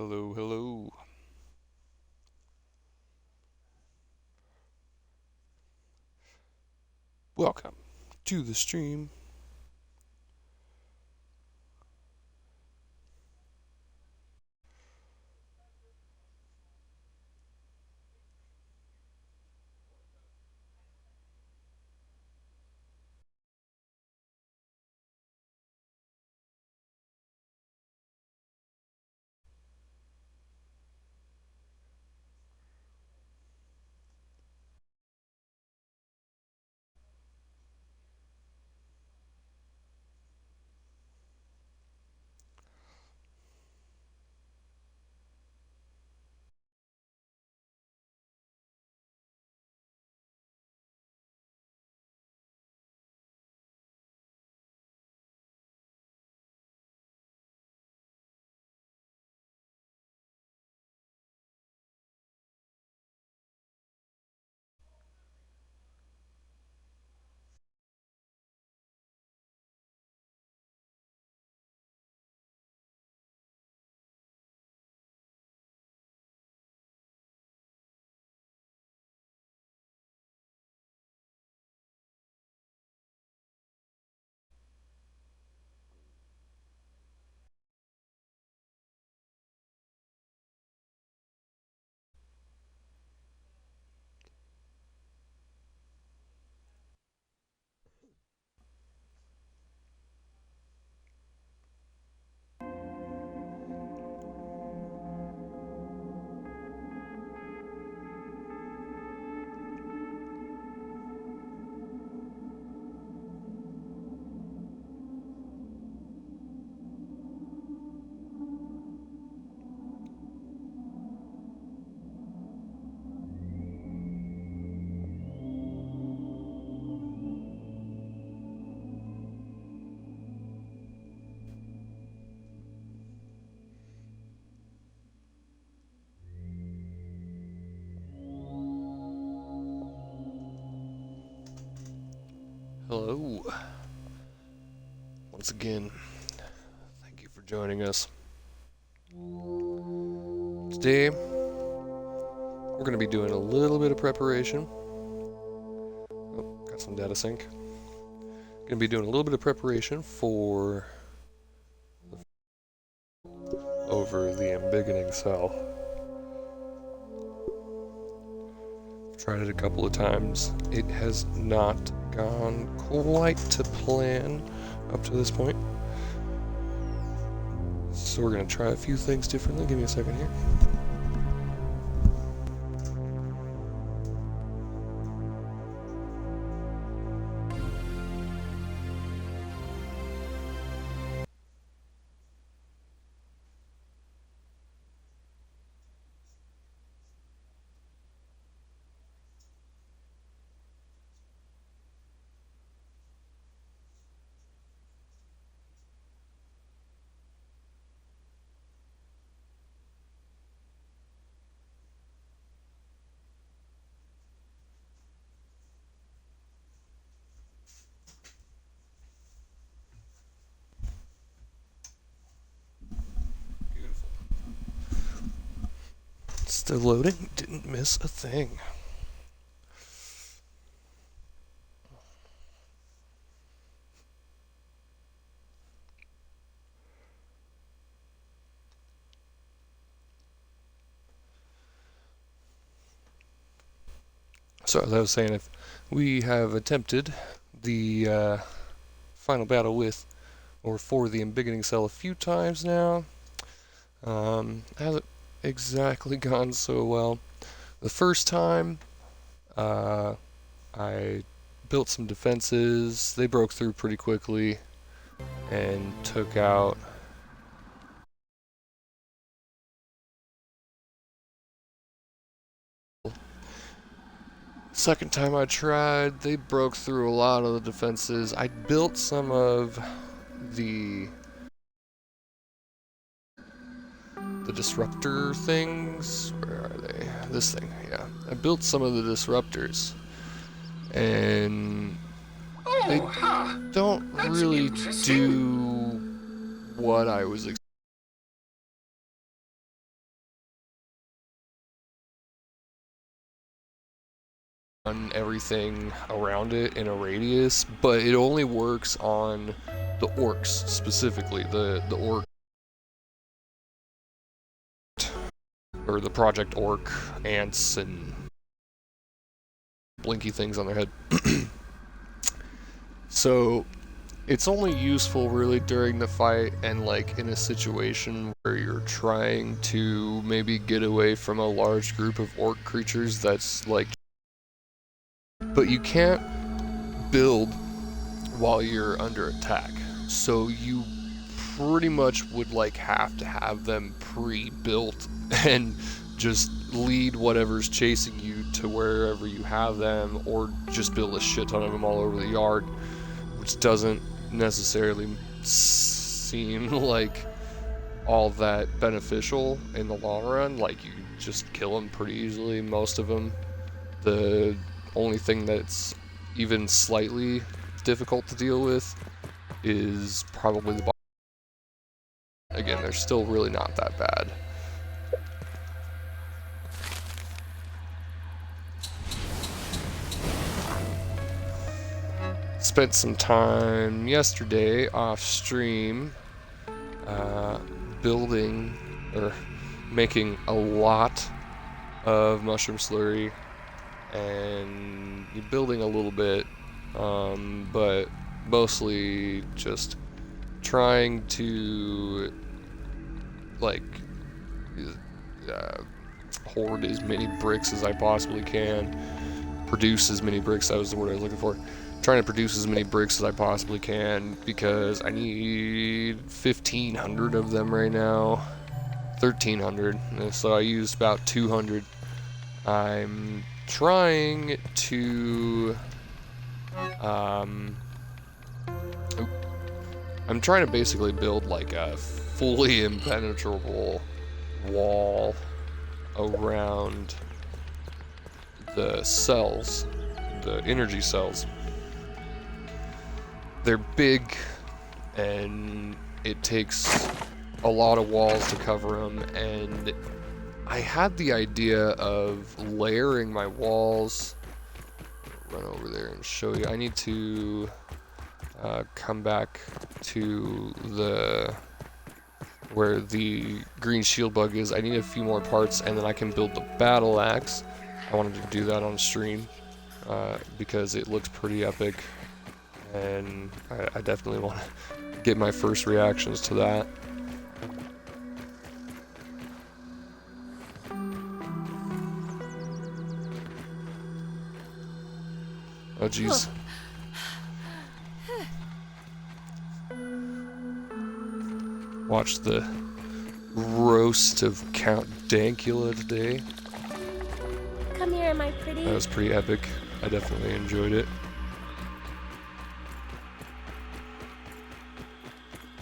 Hello, hello. Welcome to the stream. Hello. Once again, thank you for joining us. Today, we're going to be doing a little bit of preparation. Oh, got some data sync. Going to be doing a little bit of preparation for over the Embiggenning Cell. Tried it a couple of times. It has not gone quite to plan up to this point. So we're going to try a few things differently. Give me a second here. Still loading. Didn't miss a thing. So as I was saying, if we have attempted the final battle with or for the Embiggening Cell a few times now, hasn't exactly gone so well. The first time, I built some defenses. They broke through pretty quickly and took out second time I tried, they broke through a lot of the defenses. I built some of the disruptor things. Where are they? This thing, yeah. I built some of the disruptors, and they don't really do what I was on everything around it in a radius, but it only works on the orcs specifically, the orc or the project orc ants and blinky things on their head. So it's only useful really during the fight and like in a situation where you're trying to maybe get away from a large group of orc creatures that's like, but you can't build while you're under attack. So you pretty much would like have to have them pre-built and just lead whatever's chasing you to wherever you have them, or just build a shit ton of them all over the yard, which doesn't necessarily seem like all that beneficial in the long run. Like, you just kill them pretty easily, most of them. The only thing that's even slightly difficult to deal with is probably the boss. Again, they're still really not that bad. Spent some time yesterday off stream building or making a lot of mushroom slurry and building a little bit, but mostly just trying to like hoard as many bricks as I possibly can, produce as many bricks, that was the word I was looking for. Trying to produce as many bricks as I possibly can because I need 1,500 of them right now. 1,300, so I used about 200. I'm trying to basically build like a fully impenetrable wall around the cells, the energy cells. They're big, and it takes a lot of walls to cover them, and I had the idea of layering my walls. Run over there and show you. I need to come back to where the green shield bug is. I need a few more parts, and then I can build the battle axe. I wanted to do that on stream because it looks pretty epic, and I definitely want to get my first reactions to that. Oh jeez. Watch the roast of Count Dankula today. Come here, my pretty. That was pretty epic. I definitely enjoyed it.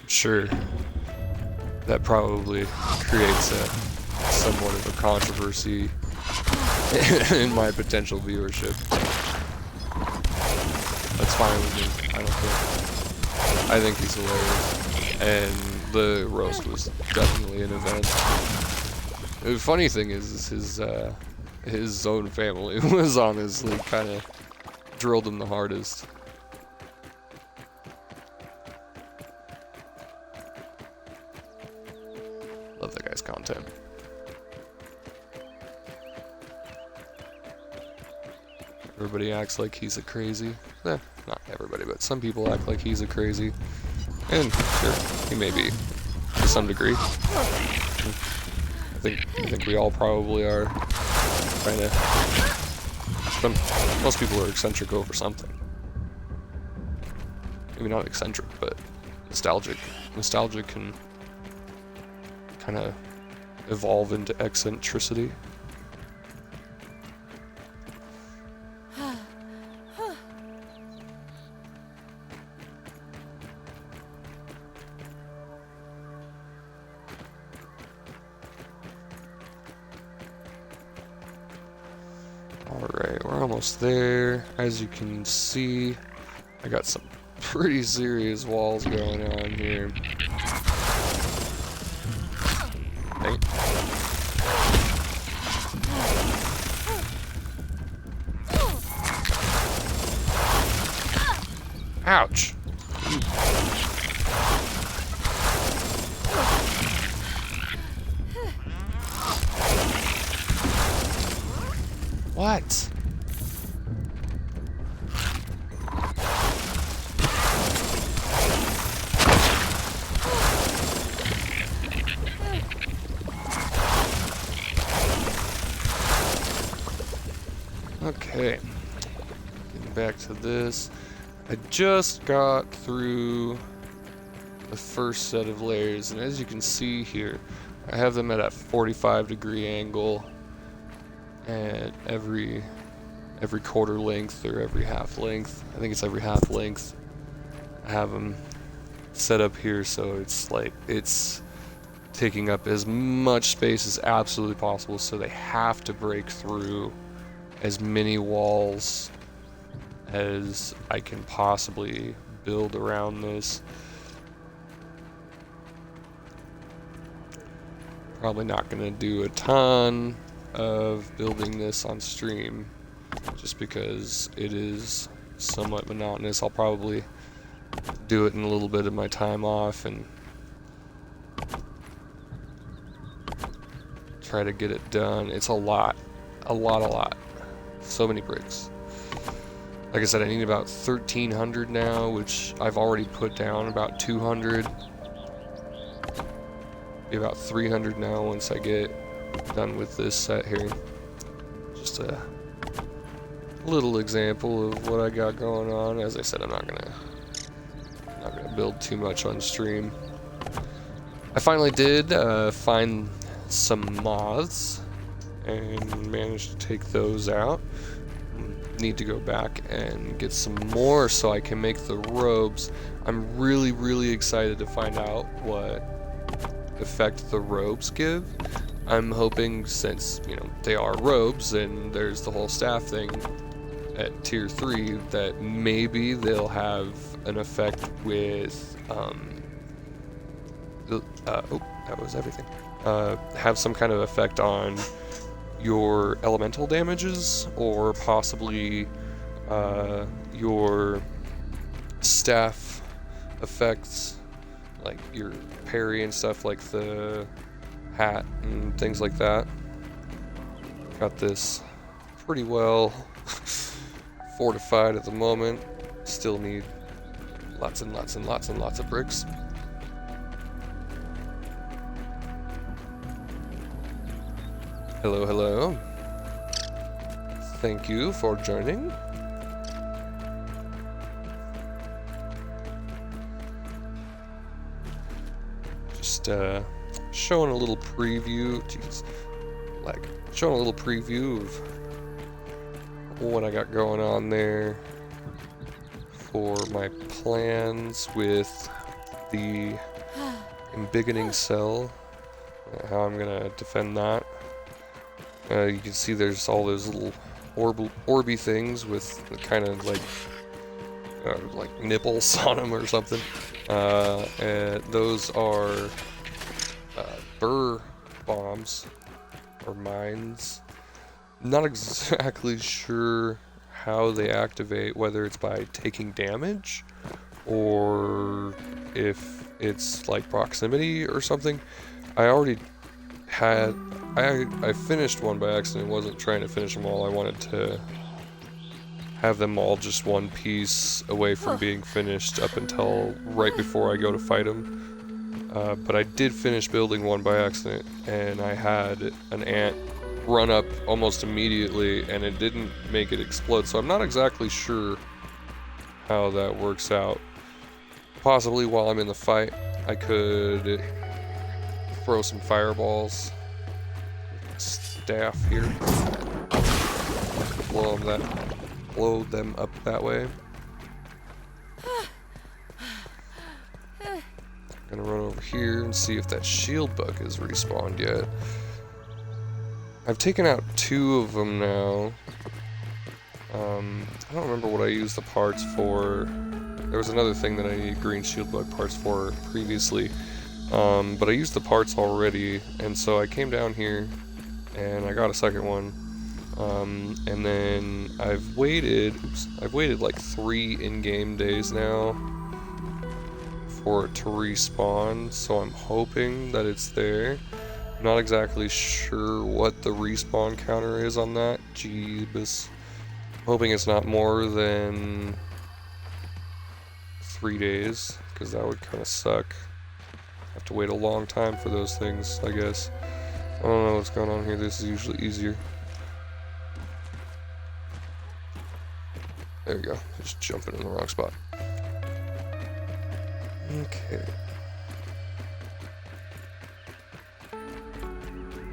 I'm sure that probably creates somewhat of a controversy in my potential viewership. That's fine with me. I don't care. I think he's hilarious. And the roast was definitely an event. The funny thing is his own family was honestly kind of drilled him the hardest. Love that guy's content. Everybody acts like he's a crazy. Not everybody, but some people act like he's a crazy. And sure, he may be, to some degree. I think we all probably are kind of. Most people are eccentric over something. Maybe not eccentric, but nostalgic. Nostalgia can kind of evolve into eccentricity. Alright, we're almost there. As you can see, I got some pretty serious walls going on here. Dang. Ouch! What? Okay, getting back to this. I just got through the first set of layers, and as you can see here, I have them at a 45-degree angle at every quarter length or every half length. I think it's every half length. I have them set up here so it's like it's taking up as much space as absolutely possible, so they have to break through as many walls as I can possibly build around this. Probably not going to do a ton of building this on stream just because it is somewhat monotonous. I'll probably do it in a little bit of my time off and try to get it done. It's a lot. So many bricks. Like I said, I need about 1,300 now, which I've already put down about 200. Be about 300 now once I get done with this set here. Just a little example of what I got going on. As I said, I'm not gonna build too much on stream. I finally did find some moths and managed to take those out. Need to go back and get some more so I can make the robes. I'm really excited to find out what effect the robes give. I'm hoping, since they are robes and there's the whole staff thing at tier 3, that maybe they'll have an effect with oh, that was everything. Have some kind of effect on your elemental damages, or possibly your staff effects, like your parry and stuff, like the hat and things like that. Got this pretty well fortified at the moment. Still need lots and lots of bricks. Hello. Thank you for joining. Just showing a little preview. Showing a little preview of what I got going on there for my plans with the Embiggenning Cell. How I'm gonna defend that. You can see there's all those little orby things with kind of like nipples on them or something. And those are burr bombs or mines. Not exactly sure how they activate, whether it's by taking damage or if it's like proximity or something. I finished one by accident. Wasn't trying to finish them all. I wanted to have them all just one piece away from being finished up until right before I go to fight them. But I did finish building one by accident, and I had an ant run up almost immediately, and it didn't make it explode. So I'm not exactly sure how that works out. Possibly while I'm in the fight, I could throw some fireballs. Staff here. Blow them up that way. Gonna run over here and see if that shield bug is respawned yet. I've taken out 2 of them now. I don't remember what I used the parts for. There was another thing that I needed green shield bug parts for previously. But I used the parts already, and so I came down here and I got a second one. And then I've waited like 3 in-game days now for it to respawn, so I'm hoping that it's there. I'm not exactly sure what the respawn counter is on that. Jeebus. I'm hoping it's not more than 3 days, because that would kind of suck. Have to wait a long time for those things, I guess. I don't know what's going on here. This is usually easier. There we go. Just jumping in the wrong spot. Okay.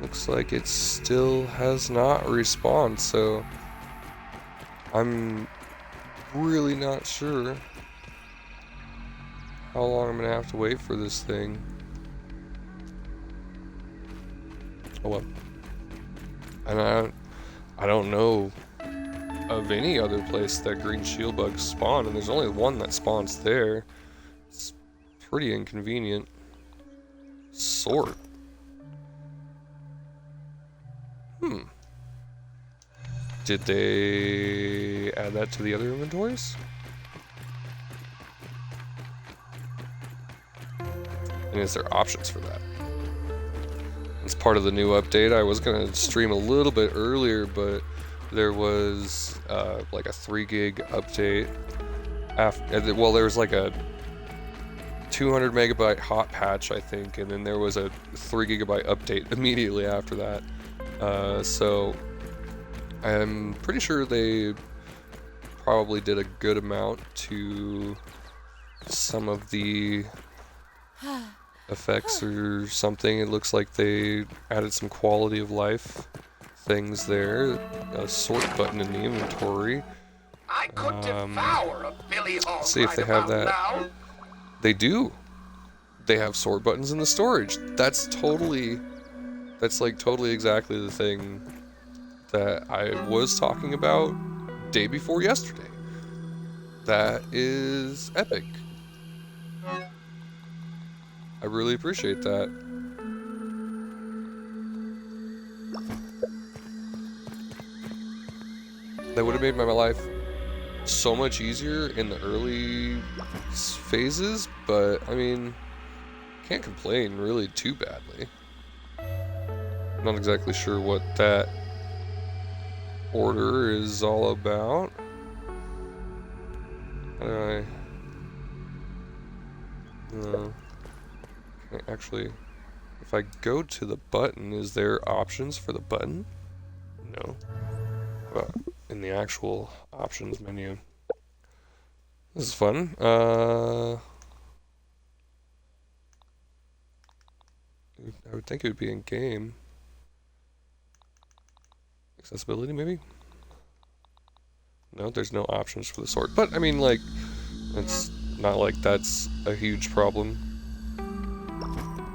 Looks like it still has not respawned, so I'm really not sure how long I'm gonna have to wait for this thing. Oh well. And I don't know of any other place that green shield bugs spawn, and there's only one that spawns there. It's pretty inconvenient. Sort. Did they add that to the other inventories? And is there options for that? It's part of the new update. I was gonna stream a little bit earlier, but there was like a 3 gig update. Well, there was like a 200 megabyte hot patch, I think, and then there was a 3 gigabyte update immediately after that. So I'm pretty sure they probably did a good amount to some of the effects or something. It looks like they added some quality of life things there. A sort button in the inventory. I could devour a Billy Hog See if they have that. now. They do. They have sort buttons in the storage. That's like totally exactly the thing that I was talking about day before yesterday. That is epic. I really appreciate that. That would have made my life so much easier in the early phases, but I mean, can't complain really too badly. Not exactly sure what that order is all about. Actually, if I go to the button, is there options for the button? No. How about in the actual options menu? This is fun. I would think it would be in game. Accessibility, maybe? No, there's no options for the sort. But, I mean, like, it's not like that's a huge problem.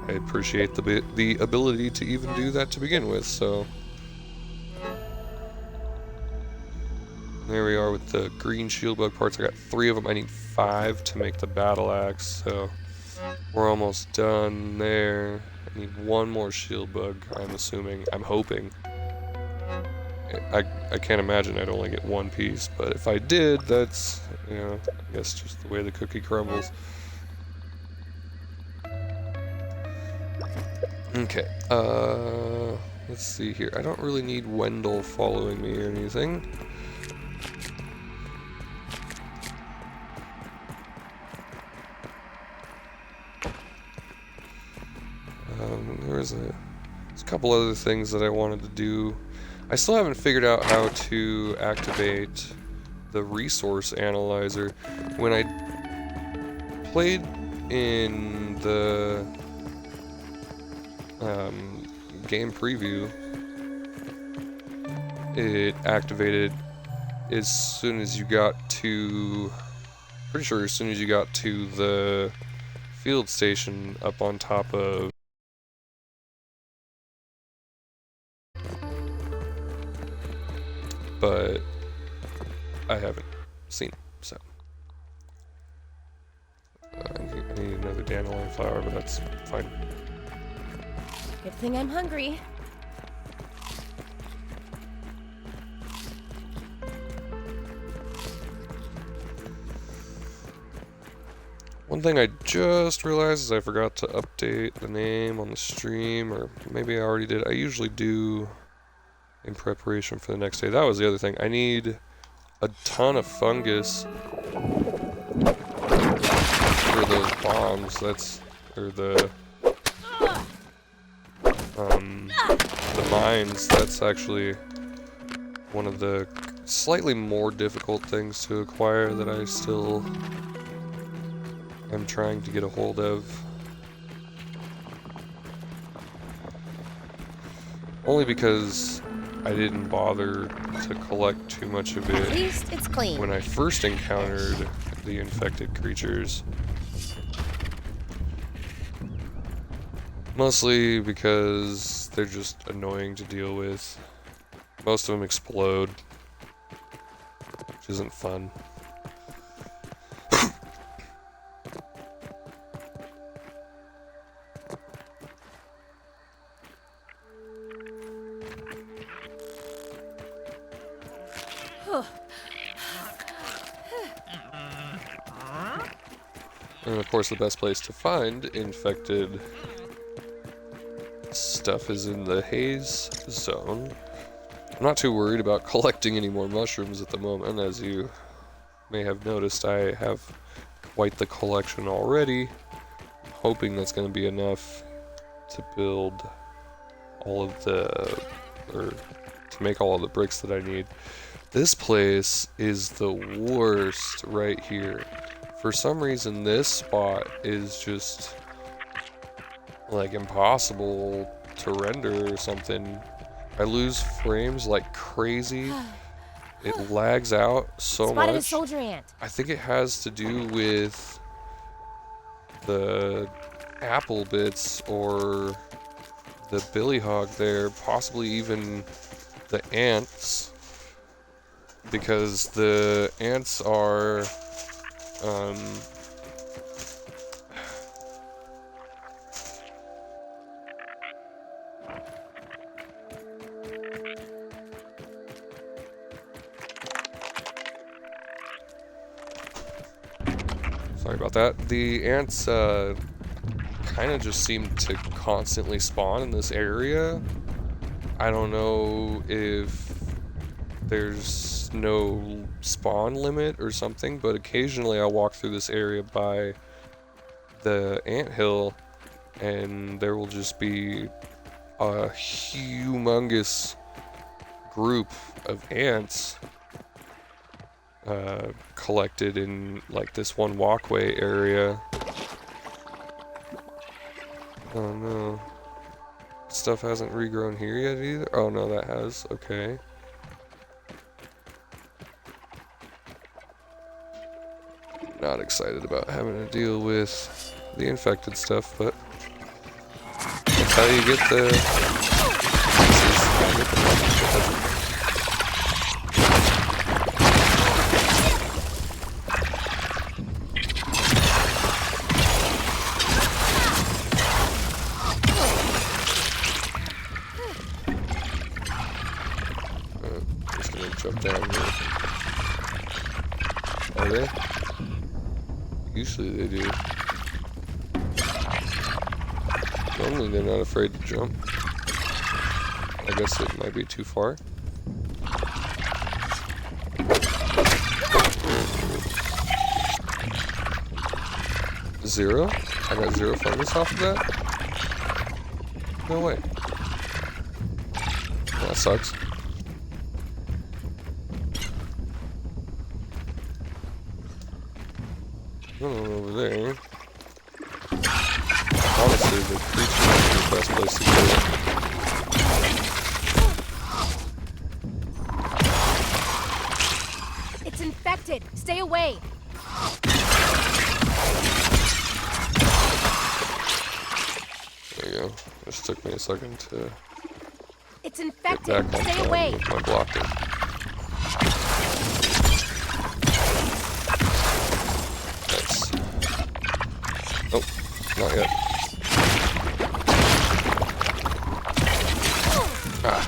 I appreciate the ability to even do that to begin with, so... There we are with the green shield bug parts. I got 3 of them. I need 5 to make the battle axe, so... We're almost done there. I need 1 more shield bug, I'm assuming. I'm hoping. I can't imagine I'd only get 1 piece, but if I did, that's, you know, I guess just the way the cookie crumbles. Okay, let's see here. I don't really need Wendell following me or anything. There's a couple other things that I wanted to do. I still haven't figured out how to activate the resource analyzer. When I played in the game preview, it activated as soon as you got to, pretty sure as soon as you got to the field station up on top of but I haven't seen it, so. I need another dandelion flower, but that's fine. Good thing I'm hungry. One thing I just realized is I forgot to update the name on the stream, or maybe I already did. I usually do in preparation for the next day. That was the other thing. I need a ton of fungus for those bombs. Or the mines. That's actually one of the slightly more difficult things to acquire that I still am trying to get a hold of. Only because I didn't bother to collect too much of it At least it's clean. when I first encountered the infected creatures. Mostly because they're just annoying to deal with. Most of them explode, which isn't fun. And of course the best place to find infected stuff is in the haze zone. I'm not too worried about collecting any more mushrooms at the moment. As you may have noticed, I have quite the collection already. I'm hoping that's going to be enough to build all of or to make all of the bricks that I need. This place is the worst right here. For some reason, this spot is just like impossible to render or something. I lose frames like crazy. It lags out so Spotted a much. soldier ant. I think it has to do with the apple bits or the billy hog there, possibly even the ants, because the ants are sorry about that. The ants kind of just seem to constantly spawn in this area. I don't know if there's no spawn limit or something, but occasionally I walk through this area by the anthill and there will just be a humongous group of ants collected in like this one walkway area. Oh no. Stuff hasn't regrown here yet either? Oh no, that has. Okay. Not excited about having to deal with the infected stuff, but that's how you get the just gonna jump down here. Are they? Usually they do. Normally they're not afraid to jump. I guess it might be too far. Zero? I got 0 fungus off of that? No way. That sucks. Over there. Honestly, the creature is the best place to go. It's infected. Stay away. There you go. Just took me a second to It's get infected. back on Stay time away. with my blocking. Nice. Oh, not yet. Ah.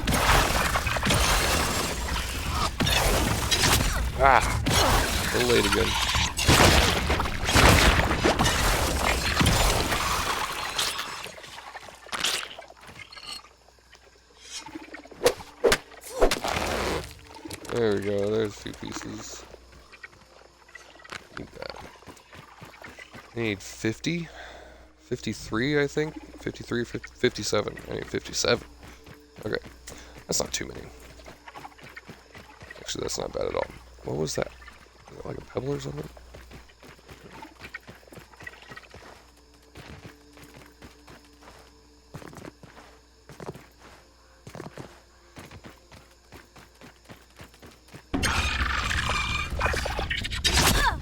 Ah. A little late again. There we go. There's a few pieces. Need that. I need 50? 53, I think? 53, 50, 57. I need 57. Okay. That's not too many. Actually, that's not bad at all. What was that? Is that like a pebble or something?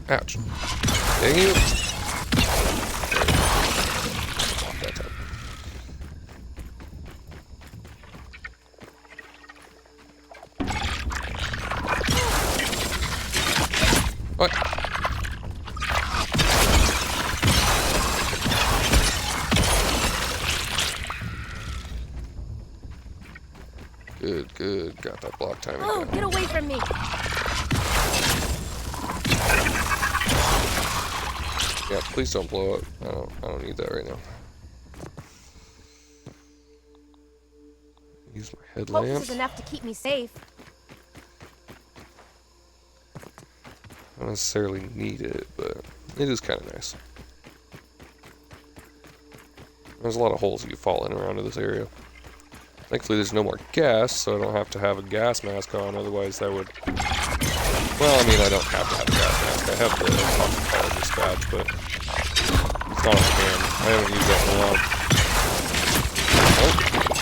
Ouch. Dang you. That time. What? Good, good. Got that block timing Oh, down. get away from me! Yeah, please don't blow up. I don't need that right now. Use my Hope headlamp. this is enough to keep me safe. I don't necessarily need it, but it is kind of nice. There's a lot of holes you fall in around this area. Thankfully, there's no more gas, so I don't have to have a gas mask on. Otherwise, that would... Well, I mean, I don't have to have a gas mask. I have the toxicologist badge, but it's not on hand. I haven't used that in a while. Oh,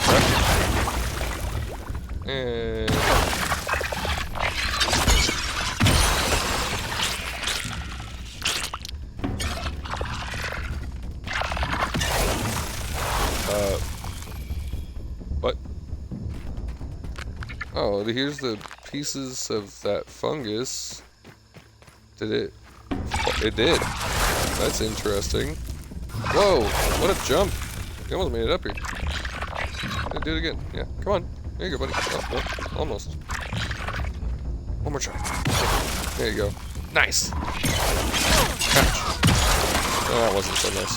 crap. And... What? Oh, here's the pieces of that fungus. Did it? It did. That's interesting. Whoa! What a jump! You almost made it up here. Do it again. Yeah, come on. There you go, buddy. Oh, no, almost. One more try. There you go. Nice! Ouch. Oh, that wasn't so nice.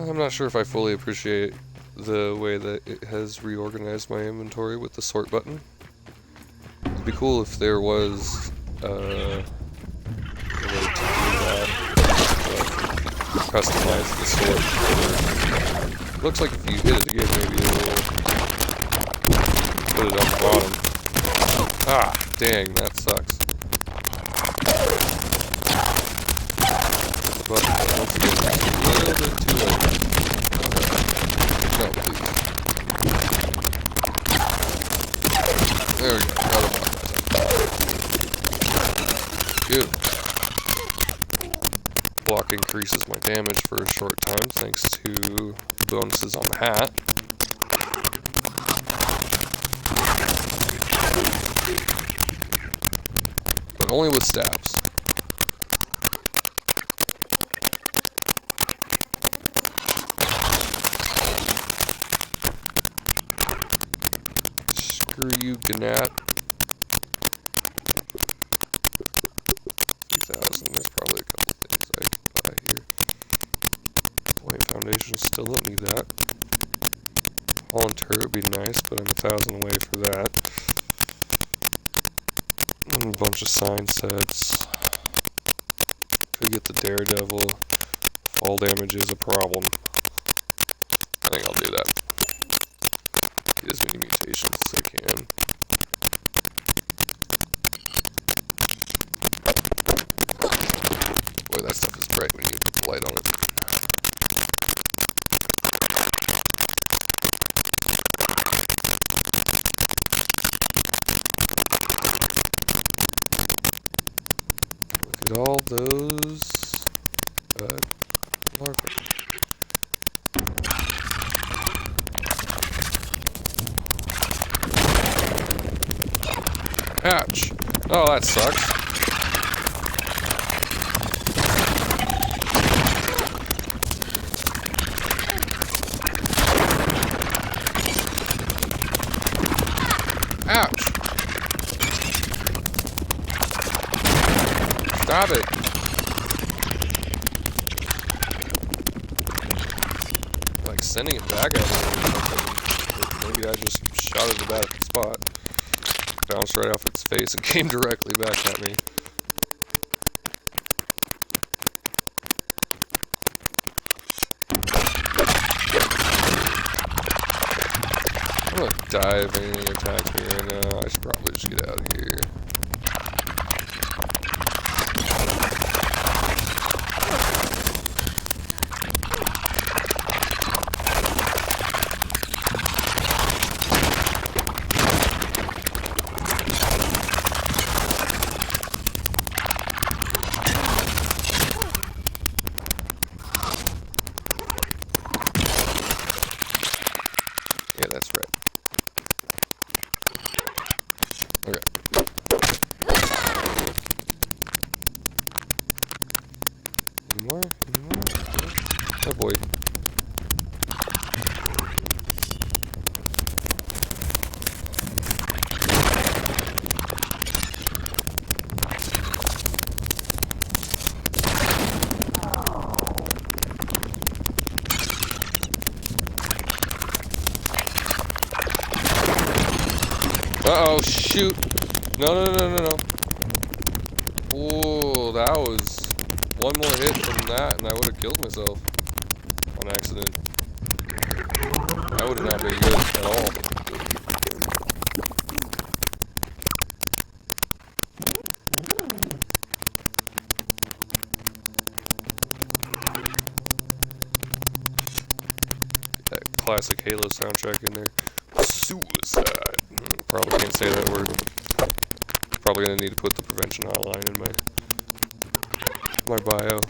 I'm not sure if I fully appreciate the way that it has reorganized my inventory with the sort button. It'd be cool if there was a way to do that. Customize the sort. Looks like if you hit it again, maybe it will put it on the bottom. Ah, dang, that sucks. The button, once again, a little bit too late. No, please. There we go. Got it off. Good. Block increases my damage for a short time thanks to bonuses on the hat. But only with stabs. Screw you, Gnat. 2,000. There's probably a couple things I can buy here. White Foundation, still don't need that. Holland Turret would be nice, but I'm 1,000 away for that. And a bunch of sign sets. Could get the Daredevil. Fall damage is a problem. I think I'll do that. Get as many mutations as I can. Boy, that stuff is bright when you put the light on it. Look at all those larvae. Ouch. Oh, that sucks. Ouch. Stop it. sending it back at me or something. Maybe I just shot it about at the spot. Bounced right off its face and came directly back at me. I'm gonna die if anything attacks me right now. I should probably just get out of here. Yeah, that's right. Okay. Any more? Any more? Oh boy. Uh-oh, shoot. No, no, no, no, no. Oh, that was one more hit from that, and I would have killed myself on accident. That would have not been good at all. Get that classic Halo soundtrack in there. Suicide. Probably can't say that word. Probably gonna need to put the prevention hotline in my bio.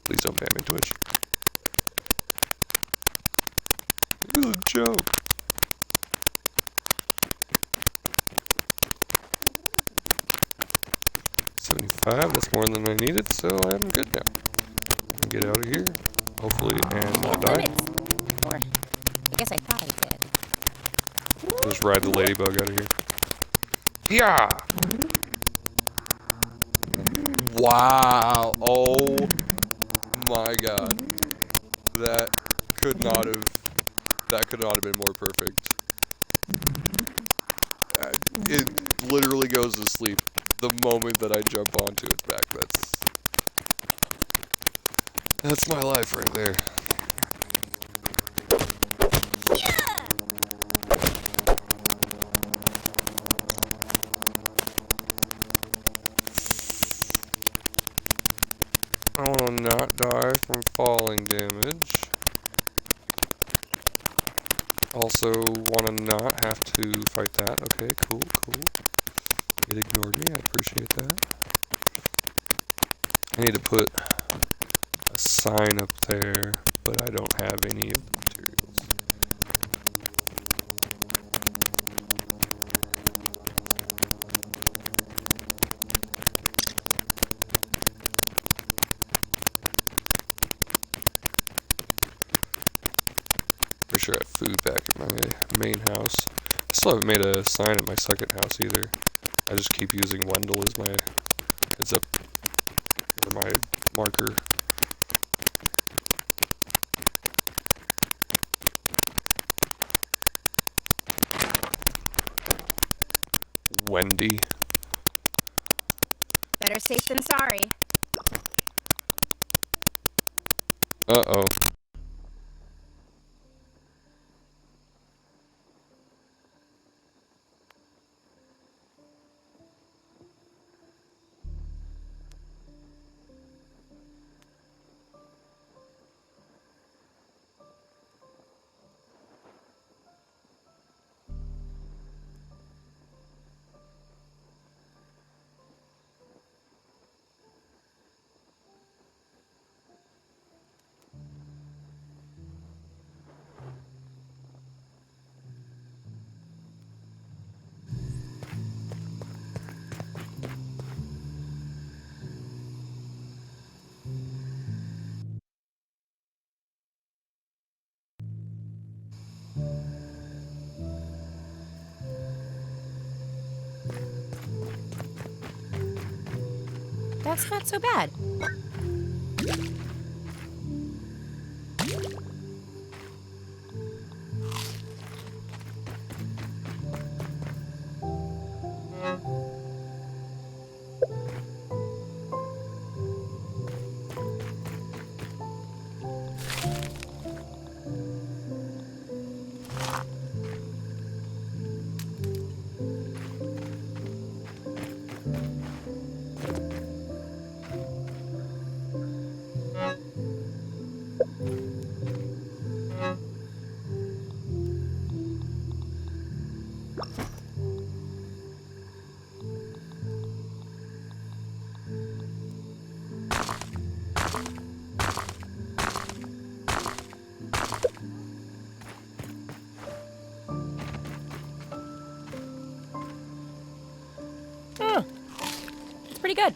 Please don't ban me, Twitch. It was a joke. $75, that's more than I needed, so I'm good now. I can get out of here, hopefully, and not die. Or, I guess I thought I did. I'll just ride the ladybug out of here. Yeah! Wow! Oh my god. That could not have been more perfect. It literally goes to sleep the moment that I jump onto its back. That's my life right there. I want to not die from falling damage. Also want to not have to fight that. Okay, cool, cool. It ignored me. I appreciate that. I need to put a sign up there, but I don't have any of the materials. Pretty sure I have food back at my main house. I still haven't made a sign at my second house either. I just keep using Wendell as my heads up, or my marker. Wendy. Better safe than sorry. Uh-oh. That's not so bad. It's pretty good.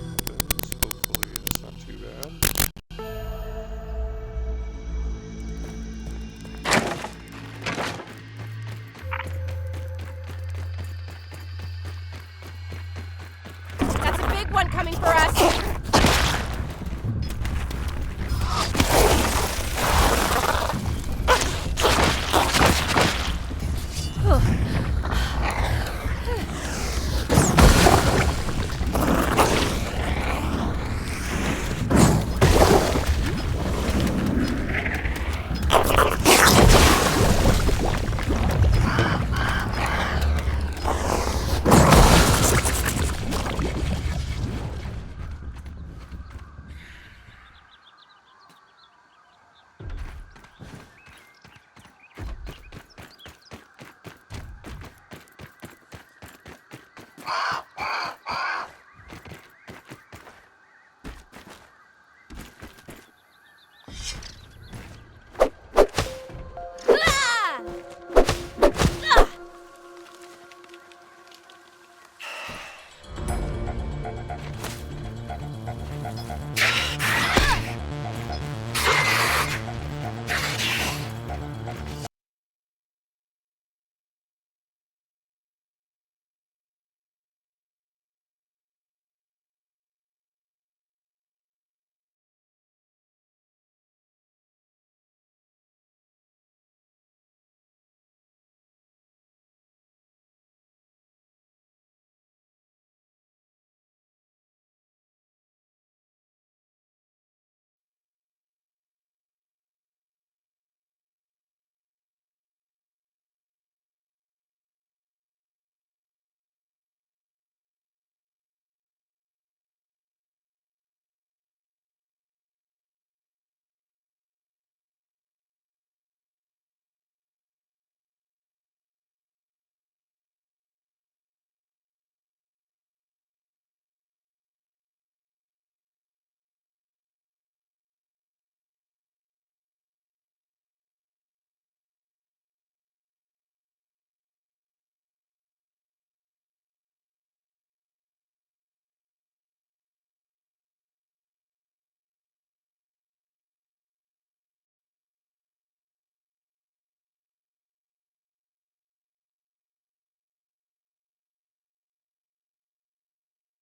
Hopefully that's not too bad. That's a big one coming for us.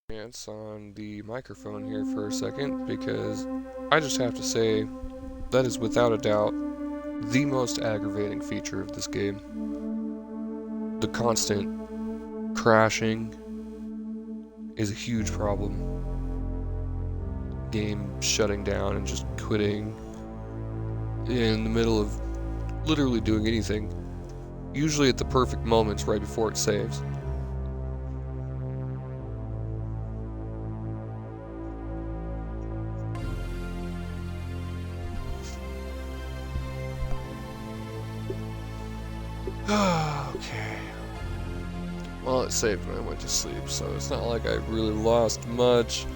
Chance on the microphone here for a second, because I just have to say that is without a doubt the most aggravating feature of this game. The constant crashing is a huge problem. Game shutting down and just quitting in the middle of literally doing anything, usually at the perfect moments right before it saves. Okay. Well, it saved when I went to sleep, so it's not like I really lost much.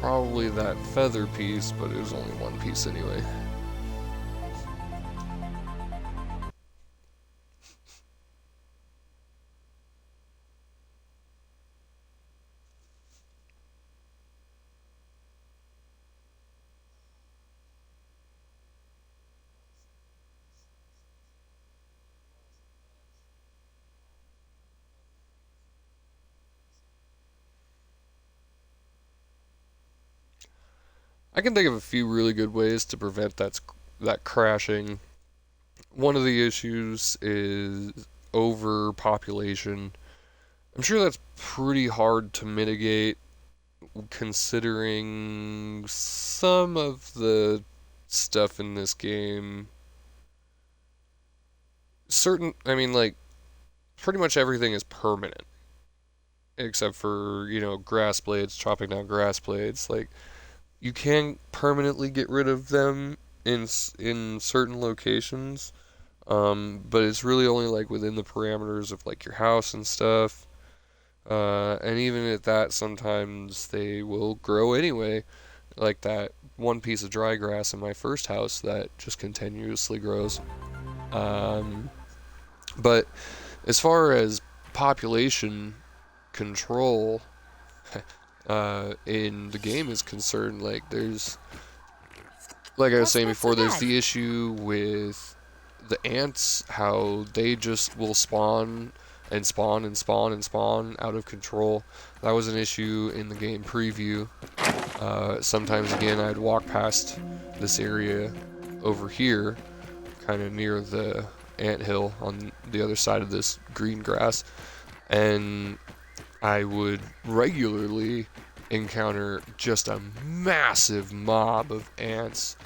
Probably that feather piece, but it was only one piece anyway. I can think of a few really good ways to prevent that crashing. One of the issues is overpopulation. I'm sure that's pretty hard to mitigate considering some of the stuff in this game. I mean, like, pretty much everything is permanent. Except for, grass blades, chopping down grass blades. Like, you can permanently get rid of them in certain locations, but it's really only like within the parameters of like your house and stuff. And even at that, sometimes they will grow anyway. Like that one piece of dry grass in my first house that just continuously grows. Um, but as far as population control in the game is concerned, like like I was saying before, there's the issue with the ants, how they just will spawn and spawn and spawn and spawn out of control. That was an issue in the game preview. Sometimes, again, I'd walk past this area over here, kind of near the ant hill on the other side of this green grass, and I would regularly encounter just a massive mob of ants,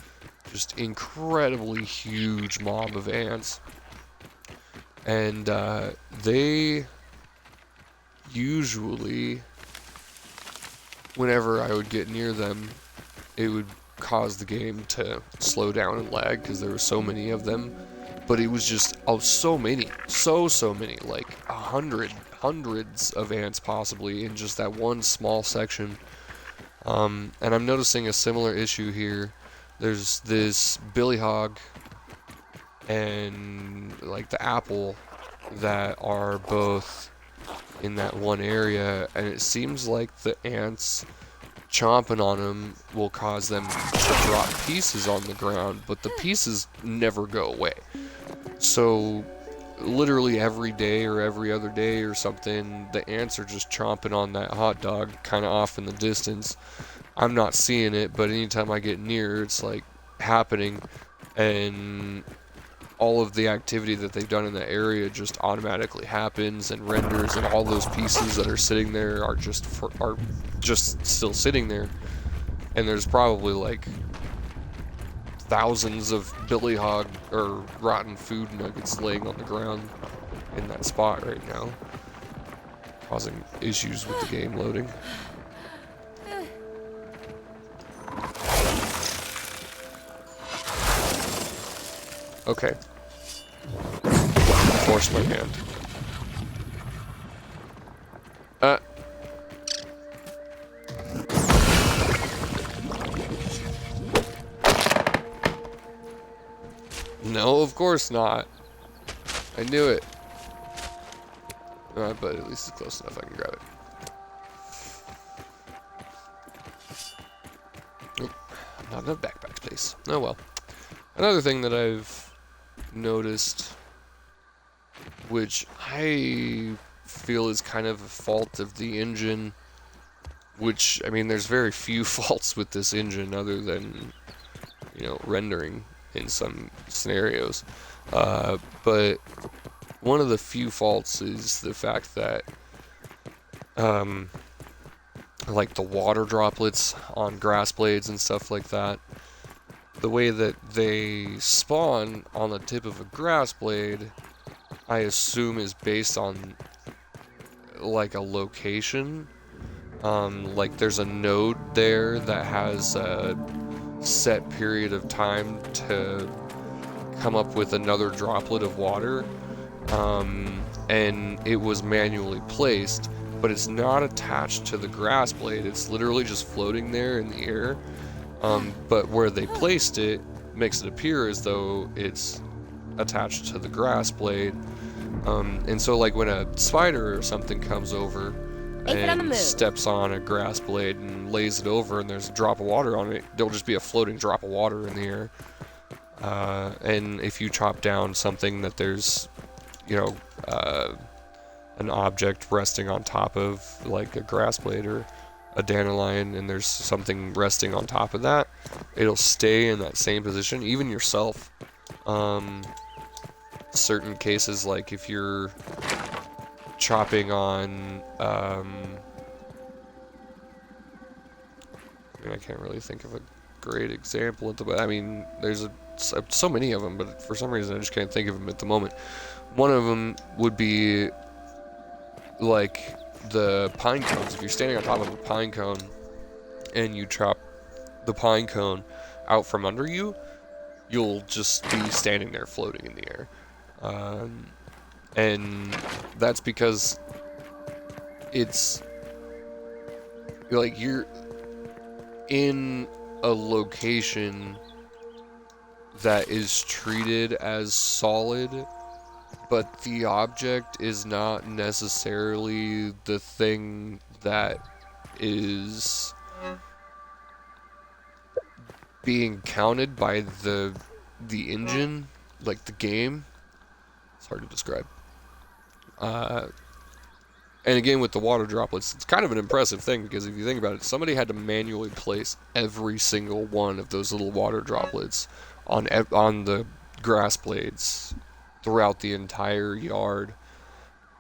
just incredibly huge mob of ants, and they usually, whenever I would get near them, it would cause the game to slow down and lag because there were so many of them. But it was just, so many, so many, like hundreds of ants possibly in just that one small section. And I'm noticing a similar issue here. There's this billy hog and like the apple that are both in that one area, and it seems like the ants chomping on them will cause them to drop pieces on the ground, but the pieces never go away. So literally every day or every other day or something, the ants are just chomping on that hot dog kind of off in the distance. I'm not seeing it, but anytime I get near, it's like happening, and all of the activity that they've done in the area just automatically happens and renders, and all those pieces that are sitting there are just still sitting there. And there's probably like thousands of billy hog or rotten food nuggets laying on the ground in that spot right now, causing issues with the game loading. Okay. Force my hand. No, of course not. I knew it. But at least it's close enough I can grab it. Nope. Not enough backpack space. Oh well. Another thing that I've noticed, which I feel is kind of a fault of the engine, which, I mean, there's very few faults with this engine other than, rendering in some scenarios. But one of the few faults is the fact that, um, like the water droplets on grass blades and stuff like that, the way that they spawn on the tip of a grass blade, I assume is based on like a location. Like there's a node there that has a set period of time to come up with another droplet of water, and it was manually placed, but it's not attached to the grass blade. It's literally just floating there in the air. But where they placed it makes it appear as though it's attached to the grass blade. And so, like when a spider or something comes over Aphid on the and move. steps on a grass blade and lays it over, and there's a drop of water on it, there'll just be a floating drop of water in the air. And if you chop down something that there's, you know, an object resting on top of, like a grass blade or a dandelion, and there's something resting on top of that, it'll stay in that same position. Even yourself. Certain cases, like if you're chopping on, I mean, I can't really think of a great example at the, I mean, there's so many of them, but for some reason I just can't think of them at the moment. One of them would be like the pine cones. If you're standing on top of a pine cone and you chop the pine cone out from under you, you'll just be standing there floating in the air. And that's because it's like you're in a location that is treated as solid, but the object is not necessarily the thing that is being counted by the engine, like the game. It's hard to describe. And again, with the water droplets, it's kind of an impressive thing, because if you think about it, somebody had to manually place every single one of those little water droplets on the grass blades throughout the entire yard.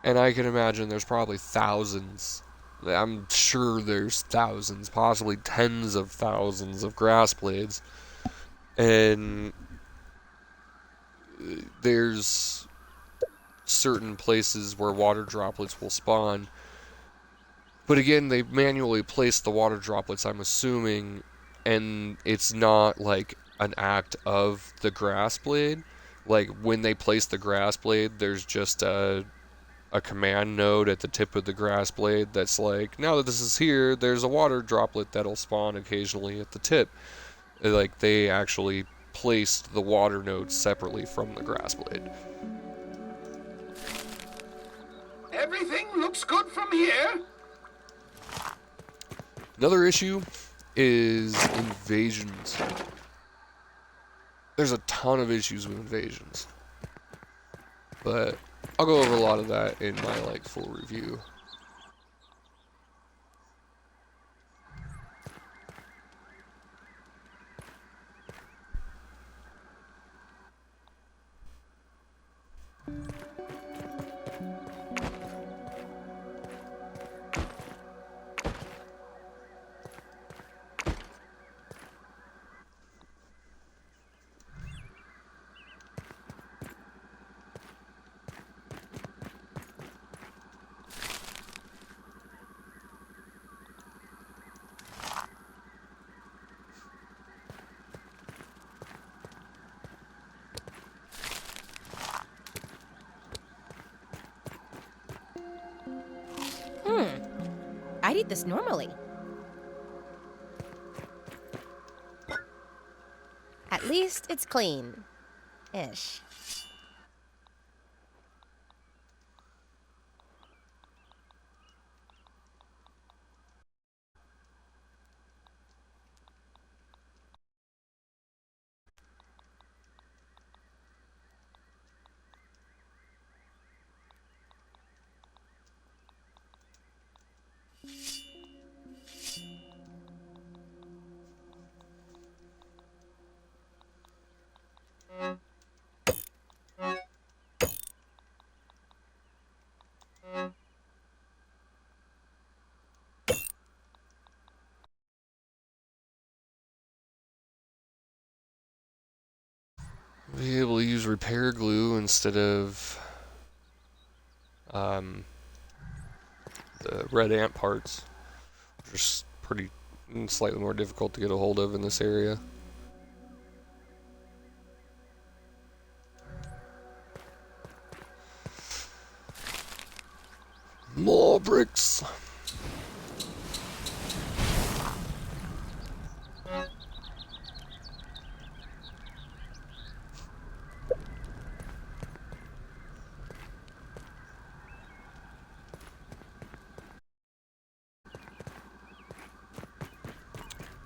And I can imagine there's probably thousands. I'm sure there's thousands, possibly tens of thousands of grass blades. And there's certain places where water droplets will spawn. But again, they manually place the water droplets, I'm assuming, and it's not like an act of the grass blade. Like when they place the grass blade, there's just a command node at the tip of the grass blade that's like, now that this is here, there's a water droplet that'll spawn occasionally at the tip. Like they actually placed the water node separately from the grass blade. Everything looks good from here. Another issue is invasions. There's a ton of issues with invasions, but I'll go over a lot of that in my full review. I'd eat this normally. At least it's clean. Ish. Be able to use repair glue instead of the red ant parts, which are pretty slightly more difficult to get a hold of in this area. More bricks.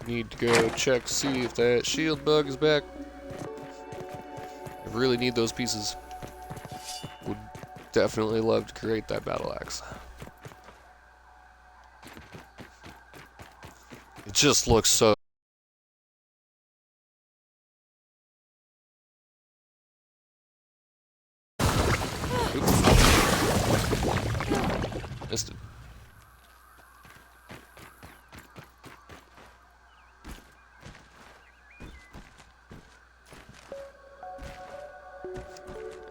Need to go check, see if that shield bug is back. I really need those pieces. Would definitely love to create that battle axe. It just looks so... Missed it.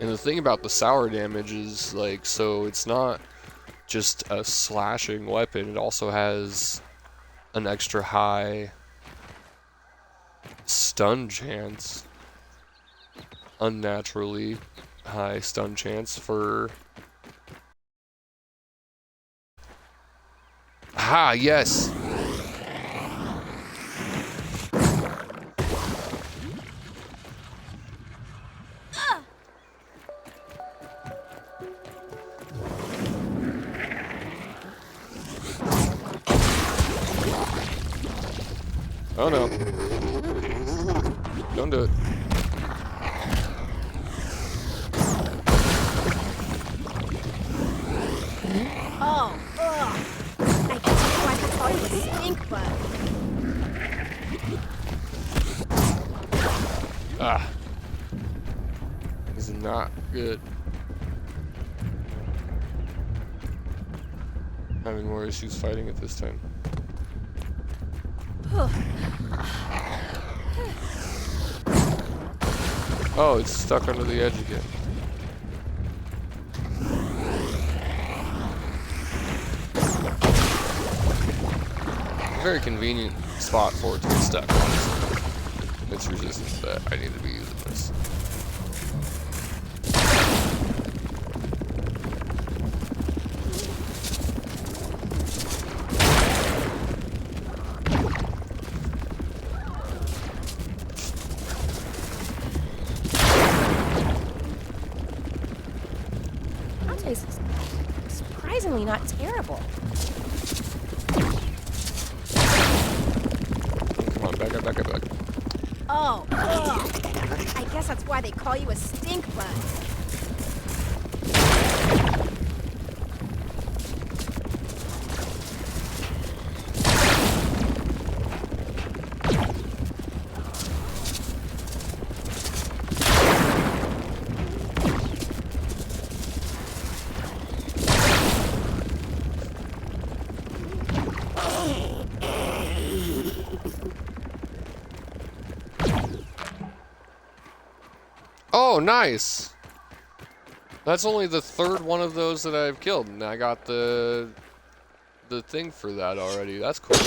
And the thing about the sour damage is, like, so it's not just a slashing weapon, it also has an extra high stun chance. Unnaturally high stun chance for... Aha, yes! Oh no. Don't do it. Oh, ugh. I guess that's why they call you a stink bug. Ah. This is not good. Having more issues fighting it this time. Oh, it's stuck under the edge again. Very convenient spot for it to get stuck, honestly. It's resistance, but I need to be using this. That tastes surprisingly not terrible. Come on, back up, back up, back up. Oh, ugh. I guess that's why they call you a stink bug. Oh, nice! That's only the third one of those that I've killed, and I got the thing for that already. That's cool.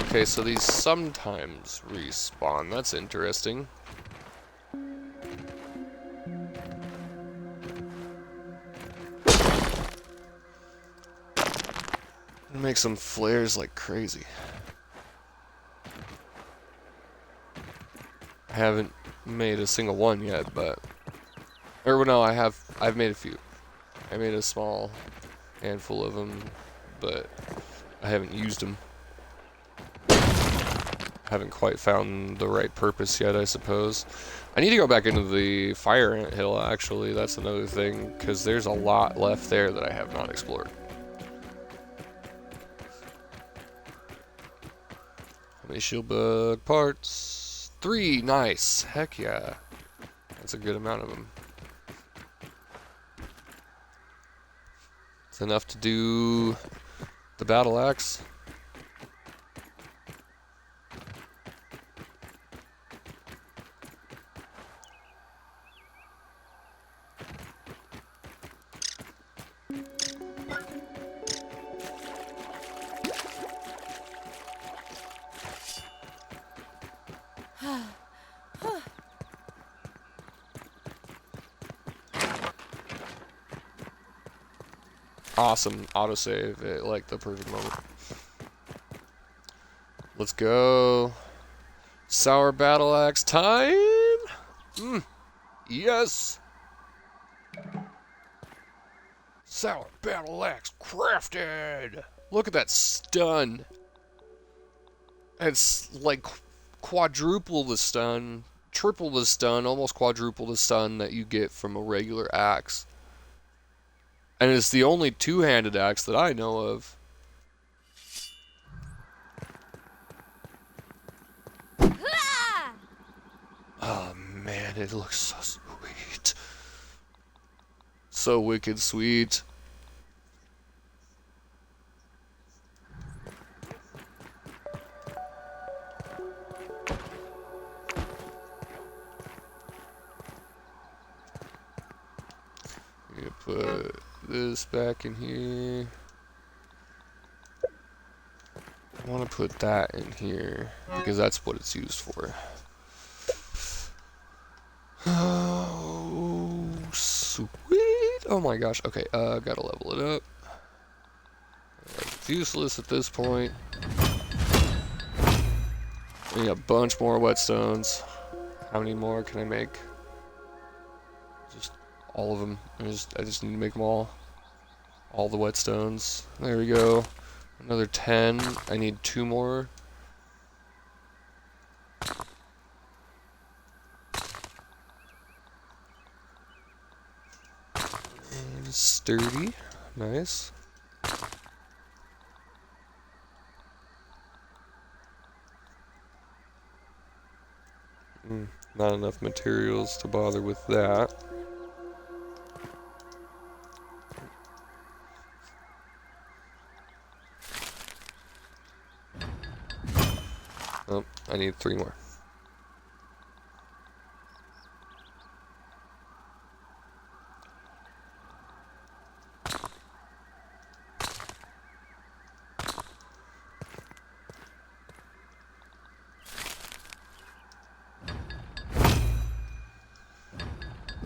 Okay, so these sometimes respawn. That's interesting. Make some flares like crazy. I haven't made a single one yet, but... Or no, I've made a few. I made a small handful of them, but I haven't used them. Haven't quite found the right purpose yet, I suppose. I need to go back into the fire ant hill, actually. That's another thing, because there's a lot left there that I have not explored. How many shield bug parts? 3, nice. Heck yeah. That's a good amount of them. It's enough to do the battle axe. Awesome autosave at like the perfect moment. Let's go. Sour battle axe time. Yes. Sour battle axe crafted. Look at that stun. It's like quadruple the stun, triple the stun, almost quadruple the stun that you get from a regular axe. And it's the only two-handed axe that I know of. Oh man, it looks so sweet. So wicked sweet. I'm gonna put this back in here. I want to put that in here because that's what it's used for. Oh, sweet. Oh my gosh. Okay, gotta level it up. It's useless at this point. I need a bunch more whetstones. How many more can I make? Just all of them. I just need to make them all. All the whetstones. There we go. Another 10. I need 2 more. And sturdy. Nice. Not enough materials to bother with that. Oh, I need 3 more.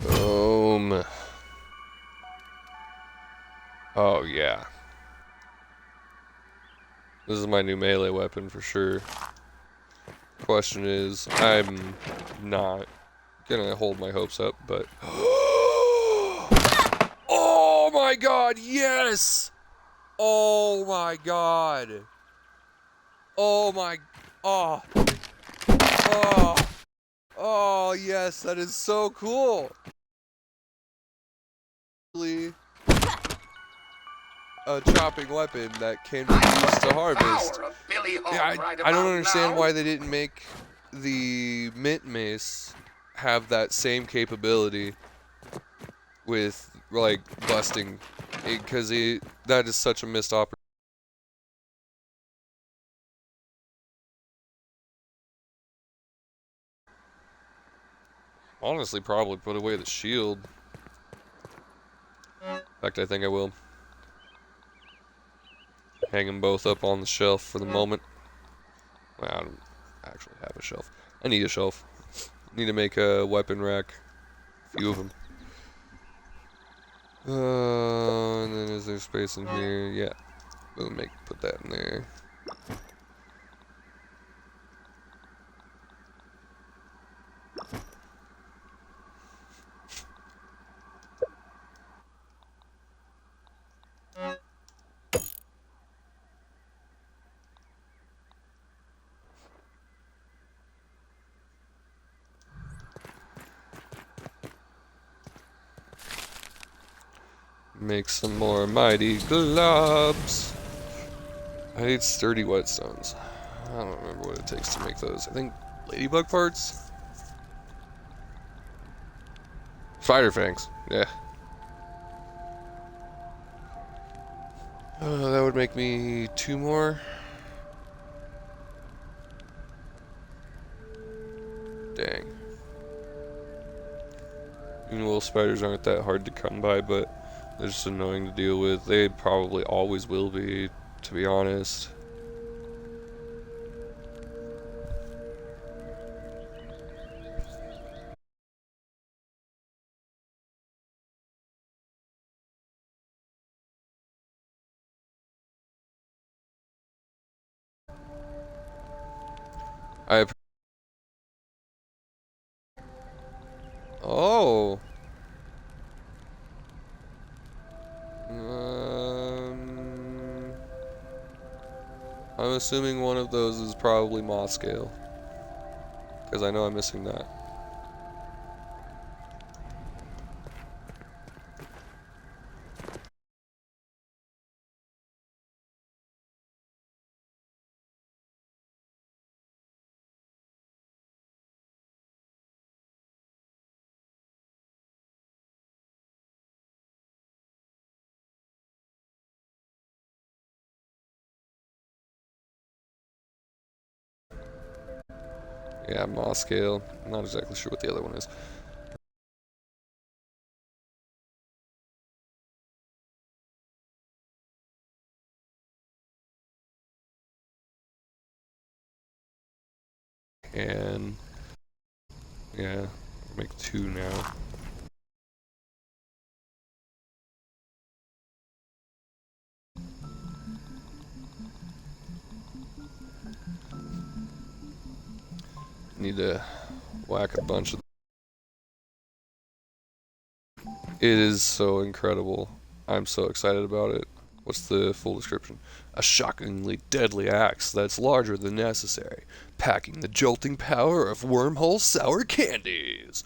Boom. Oh yeah. This is my new melee weapon for sure. Question is, I'm not gonna hold my hopes up, but oh my god, yes! Oh my god. Oh my oh. Oh. Oh yes, that is so cool. A chopping weapon that can be used to harvest. Yeah, I don't understand why they didn't make the mint mace have that same capability with like busting, because that is such a missed opportunity. Honestly, probably put away the shield. In fact, I think I will. Hang them both up on the shelf for the moment. Well, I don't actually have a shelf. I need a shelf. Need to make a weapon rack. A few of them. And then is there space in here? Yeah. We'll put that in there. Make some more mighty gloves. I need sturdy whetstones. I don't remember what it takes to make those. I think ladybug parts? Spider fangs. Yeah. That would make me 2 more. Dang. Well, spiders aren't that hard to come by, but they're just annoying to deal with. They probably always will be, to be honest. Oh. I'm assuming one of those is probably moth scale, because I know I'm missing that. Yeah, moth scale. I'm not exactly sure what the other one is. And yeah, make 2 now. Need to whack a bunch of. It is so incredible. I'm so excited about it. What's the full description? A shockingly deadly axe that's larger than necessary, packing the jolting power of wormhole sour candies.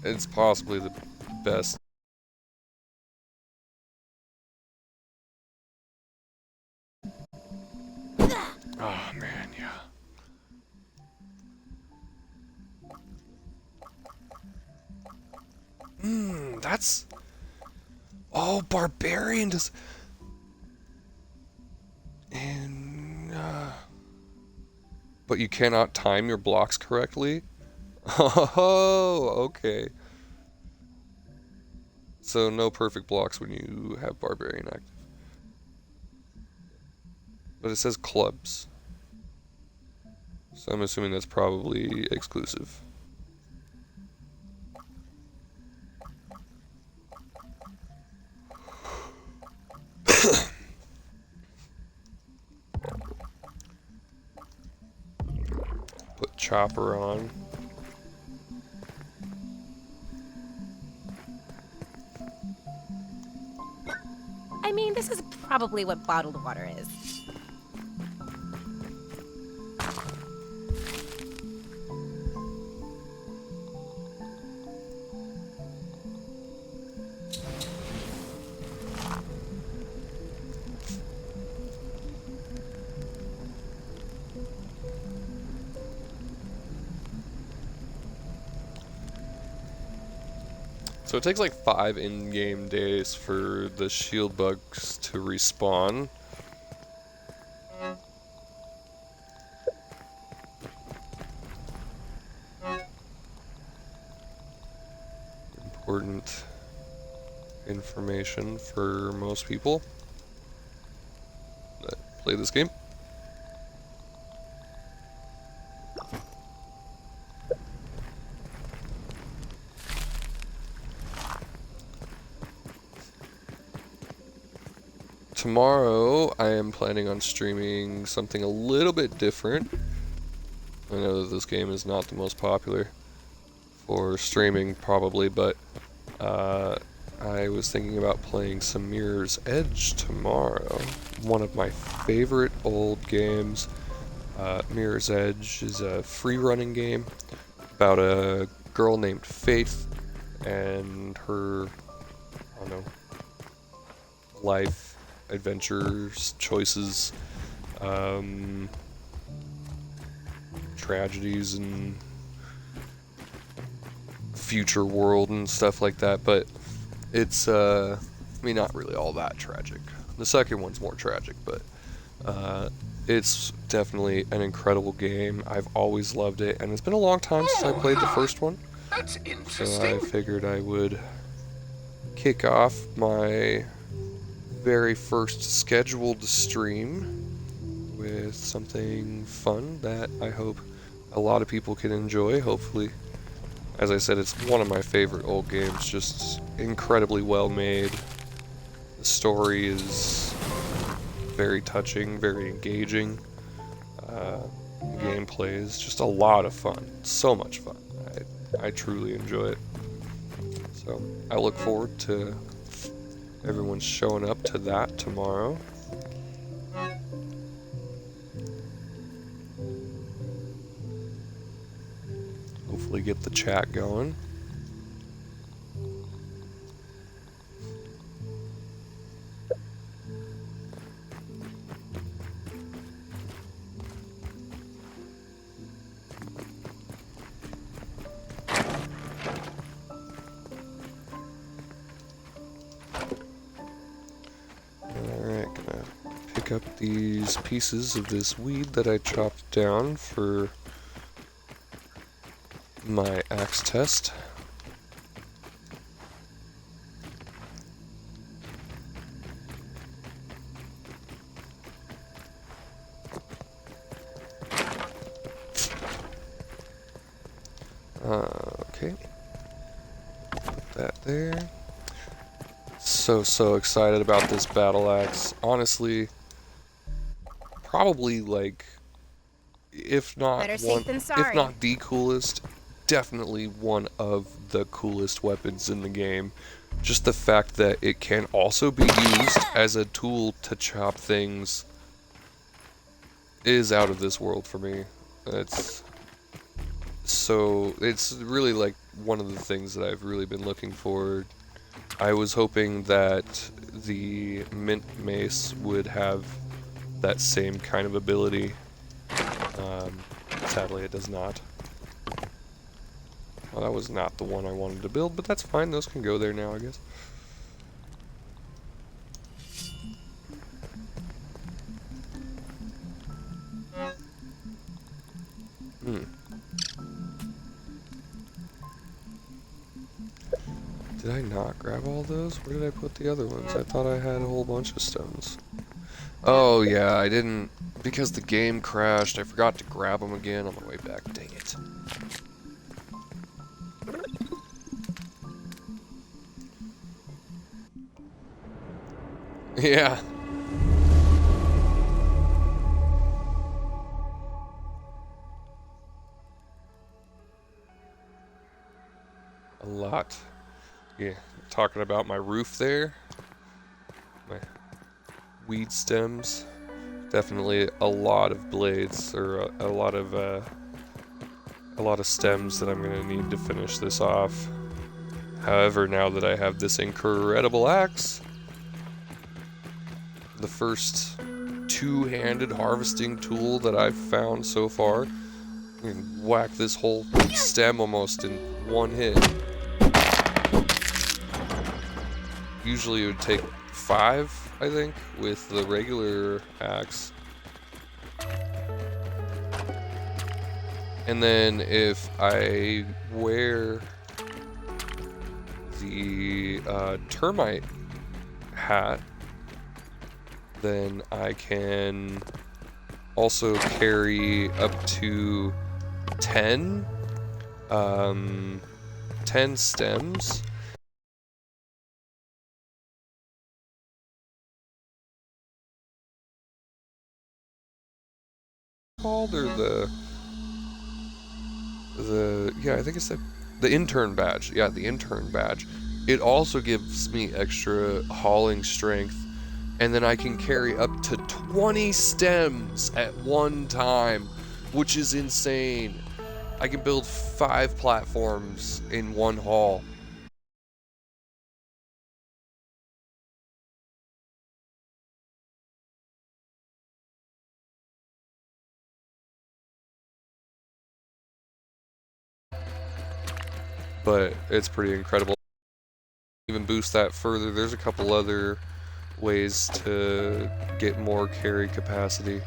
It's possibly the best. Oh man, yeah. That's. Oh, barbarian does. And. But you cannot time your blocks correctly? Oh, okay. So no perfect blocks when you have barbarian active. But it says clubs. So I'm assuming that's probably exclusive. Put chopper on. I mean, this is probably what bottled water is. So it takes like 5 in-game days for the shield bugs to respawn. Important information for most people that play this game. Tomorrow, I am planning on streaming something a little bit different. I know that this game is not the most popular for streaming, probably, but I was thinking about playing some Mirror's Edge tomorrow. One of my favorite old games. Mirror's Edge is a free-running game about a girl named Faith and her, I don't know, life adventures, choices, tragedies, and future world and stuff like that. But it's, I mean, not really all that tragic. The second one's more tragic, but it's definitely an incredible game. I've always loved it, and it's been a long time since I played the first one. That's So I interesting. figured I would kick off my very first scheduled stream with something fun that I hope a lot of people can enjoy. Hopefully, as I said, it's one of my favorite old games, just incredibly well made, The story is very touching, very engaging. Gameplay is just a lot of fun. So much fun. I truly enjoy it. So I look forward to everyone showing up to that tomorrow. Hopefully get the chat going. Alright, gonna pick up these pieces of this weed that I chopped down for my axe test. Okay. Put that there. So excited about this battle axe. Honestly, probably like, if not Better safe than if sorry. not the coolest, definitely one of the coolest weapons in the game. Just the fact that it can also be used as a tool to chop things is out of this world for me. It's really like one of the things that I've really been looking for. I was hoping that the mint mace would have that same kind of ability. Sadly, it does not. Well, that was not the one I wanted to build, but that's fine. Those can go there now, I guess. Did I not grab all those? Where did I put the other ones? I thought I had a whole bunch of stones. Oh, yeah, I didn't... Because the game crashed, I forgot to grab them again on the way back. Dang it. Yeah. A lot. Yeah, talking about my roof there. My weed stems. Definitely a lot of blades, or a lot of stems that I'm gonna need to finish this off. However, now that I have this incredible axe, the first two-handed harvesting tool that I've found so far, I can whack this whole stem almost in one hit. Usually it would take 5, I think, with the regular axe. And then if I wear the termite hat, then I can also carry up to 10 stems. Called, or yeah, I think it's the intern badge. Yeah, the intern badge. It also gives me extra hauling strength, and then I can carry up to 20 stems at one time, which is insane. I can build 5 platforms in one haul. But it's pretty incredible. Even boost that further. There's a couple other ways to get more carry capacity.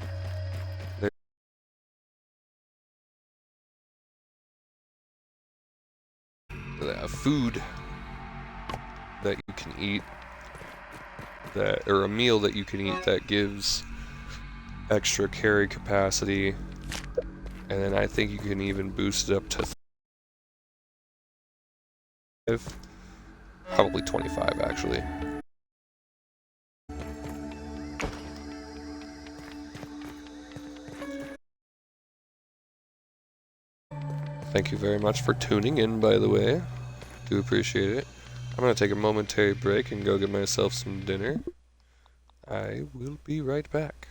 Food that you can eat, or a meal that you can eat that gives extra carry capacity, and then I think you can even boost it up to 5, probably 25 actually. Thank you very much for tuning in, by the way. Do appreciate it. I'm going to take a momentary break and go get myself some dinner. I will be right back.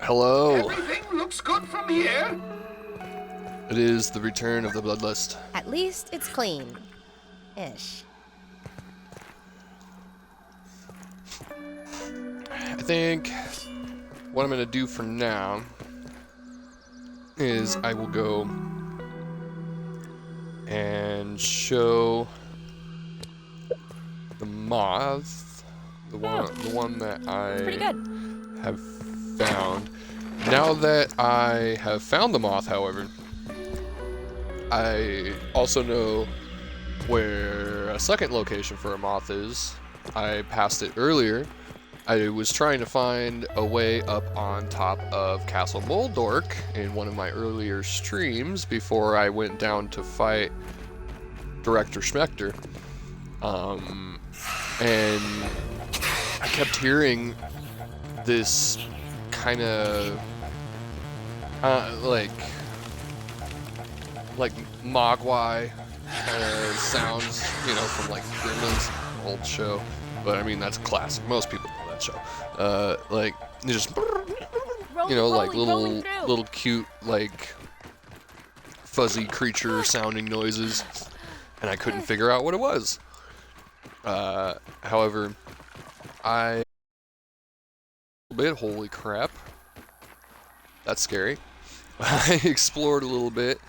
Hello. Everything looks good from here. It is the return of the Bloodlust. At least it's clean. Ish. I think what I'm gonna do for now is I will go and show the moth, the one that Pretty I good. have found. Now that I have found the moth, however, I also know where a second location for a moth is. I passed it earlier. I was trying to find a way up on top of Castle Moldork in one of my earlier streams before I went down to fight Director Schmechter. And I kept hearing this kind of like Mogwai kind of sounds, you know, from like Gremlins, old show. But I mean, that's classic. Most people know that show. Like just, you know, like little cute, like fuzzy creature sounding noises, and I couldn't figure out what it was. However, I holy crap, that's scary. I explored a little bit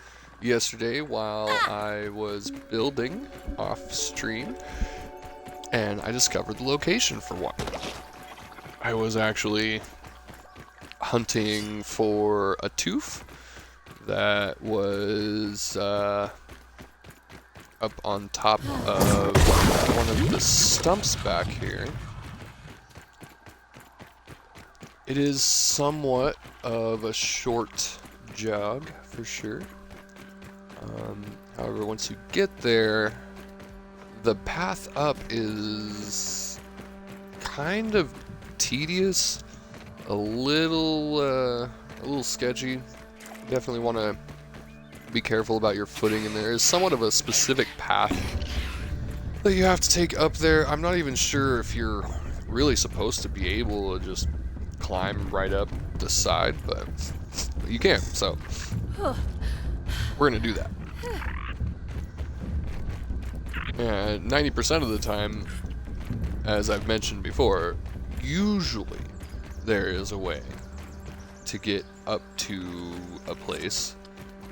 yesterday while I was building off stream, and I discovered the location for one. I was actually hunting for a tooth that was up on top of one of the stumps back here. It is somewhat of a short jog for sure. However, once you get there, the path up is kind of tedious, a little sketchy. Definitely want to be careful about your footing, and there is somewhat of a specific path that you have to take up there. I'm not even sure if you're really supposed to be able to just climb right up the side, but you can, so we're gonna do that. And 90% of the time, as I've mentioned before, usually there is a way to get up to a place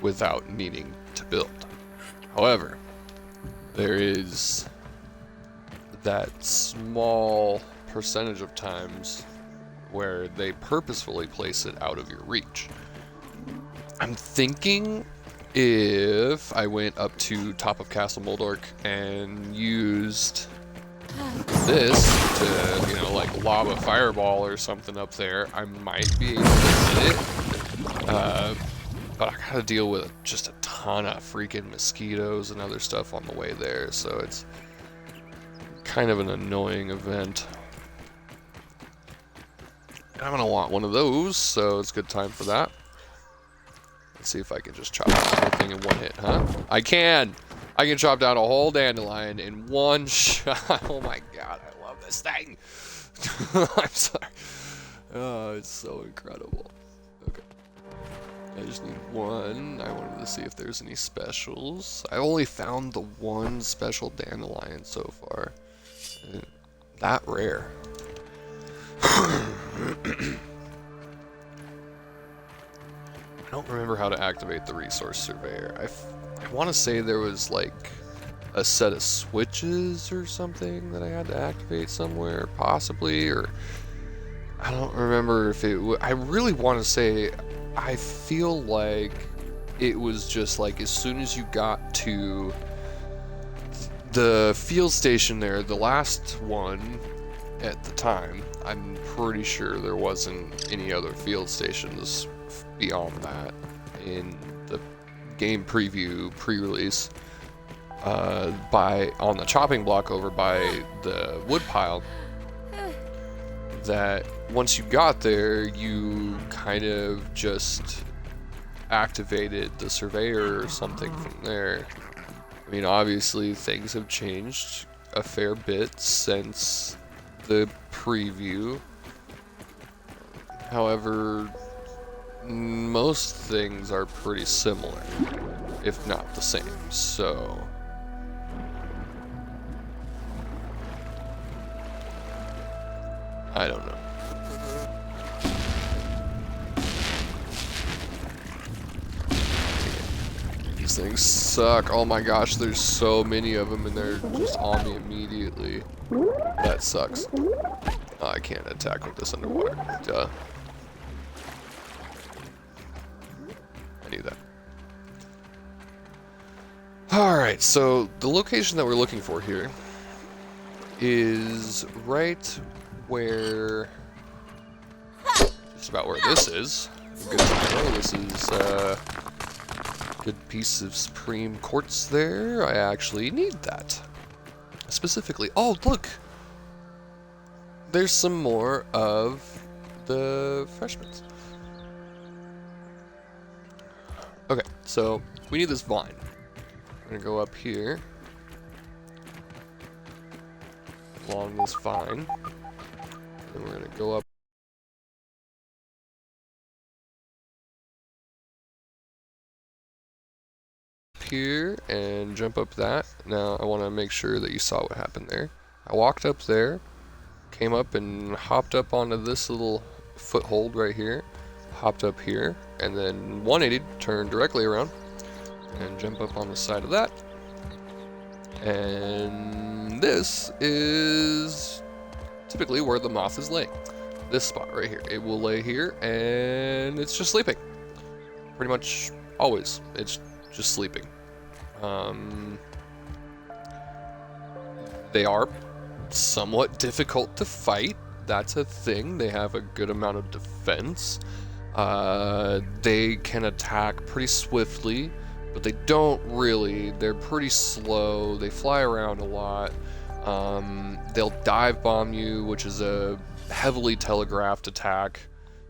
without needing to build. However, there is that small percentage of times where they purposefully place it out of your reach. I'm thinking if I went up to top of Castle Moldork and used this to, you know, like lob a fireball or something up there, I might be able to hit it. But I gotta deal with just a ton of freaking mosquitoes and other stuff on the way there, so it's kind of an annoying event. I'm gonna want one of those, so it's a good time for that. Let's see if I can just chop down the whole thing in one hit, huh? I can! I can chop down a whole dandelion in one shot. Oh my god, I love this thing! I'm sorry. Oh, it's so incredible. Okay. I just need one. I wanted to see if there's any specials. I only found the one special dandelion so far. That rare. I don't remember how to activate the resource surveyor. I want to say there was like a set of switches or something that I had to activate somewhere, possibly, or I don't remember if it I really want to say, I feel like it was just like as soon as you got to the field station there, the last one at the time, I'm pretty sure there wasn't any other field stations beyond that in the game preview pre-release. On the chopping block over by the wood pile, that once you got there, you kind of just activated the surveyor or something from there. I mean, obviously things have changed a fair bit since the preview. However, most things are pretty similar, if not the same, so... I don't know. These things suck. Oh my gosh, there's so many of them and they're just on me immediately. That sucks. Oh, I can't attack with this underwater. Duh. I knew that. Alright, so the location that we're looking for here is right where... just about where this is. Good to know. This is good piece of supreme quartz there. I actually need that. Specifically. Oh, look! There's some more of the freshmen. Okay, so we need this vine. We're gonna go up here along this vine, and we're gonna go up here and jump up that. Now I want to make sure that you saw what happened there. I walked up there, came up and hopped up onto this little foothold right here, hopped up here, and then 180, turned directly around and jump up on the side of that. And this is typically where the moth is laying. This spot right here. It will lay here and it's just sleeping. Pretty much always. It's just sleeping. They are somewhat difficult to fight. That's a thing. They have a good amount of defense. They can attack pretty swiftly, but they don't really. They're pretty slow. They fly around a lot. They'll dive bomb you, which is a heavily telegraphed attack.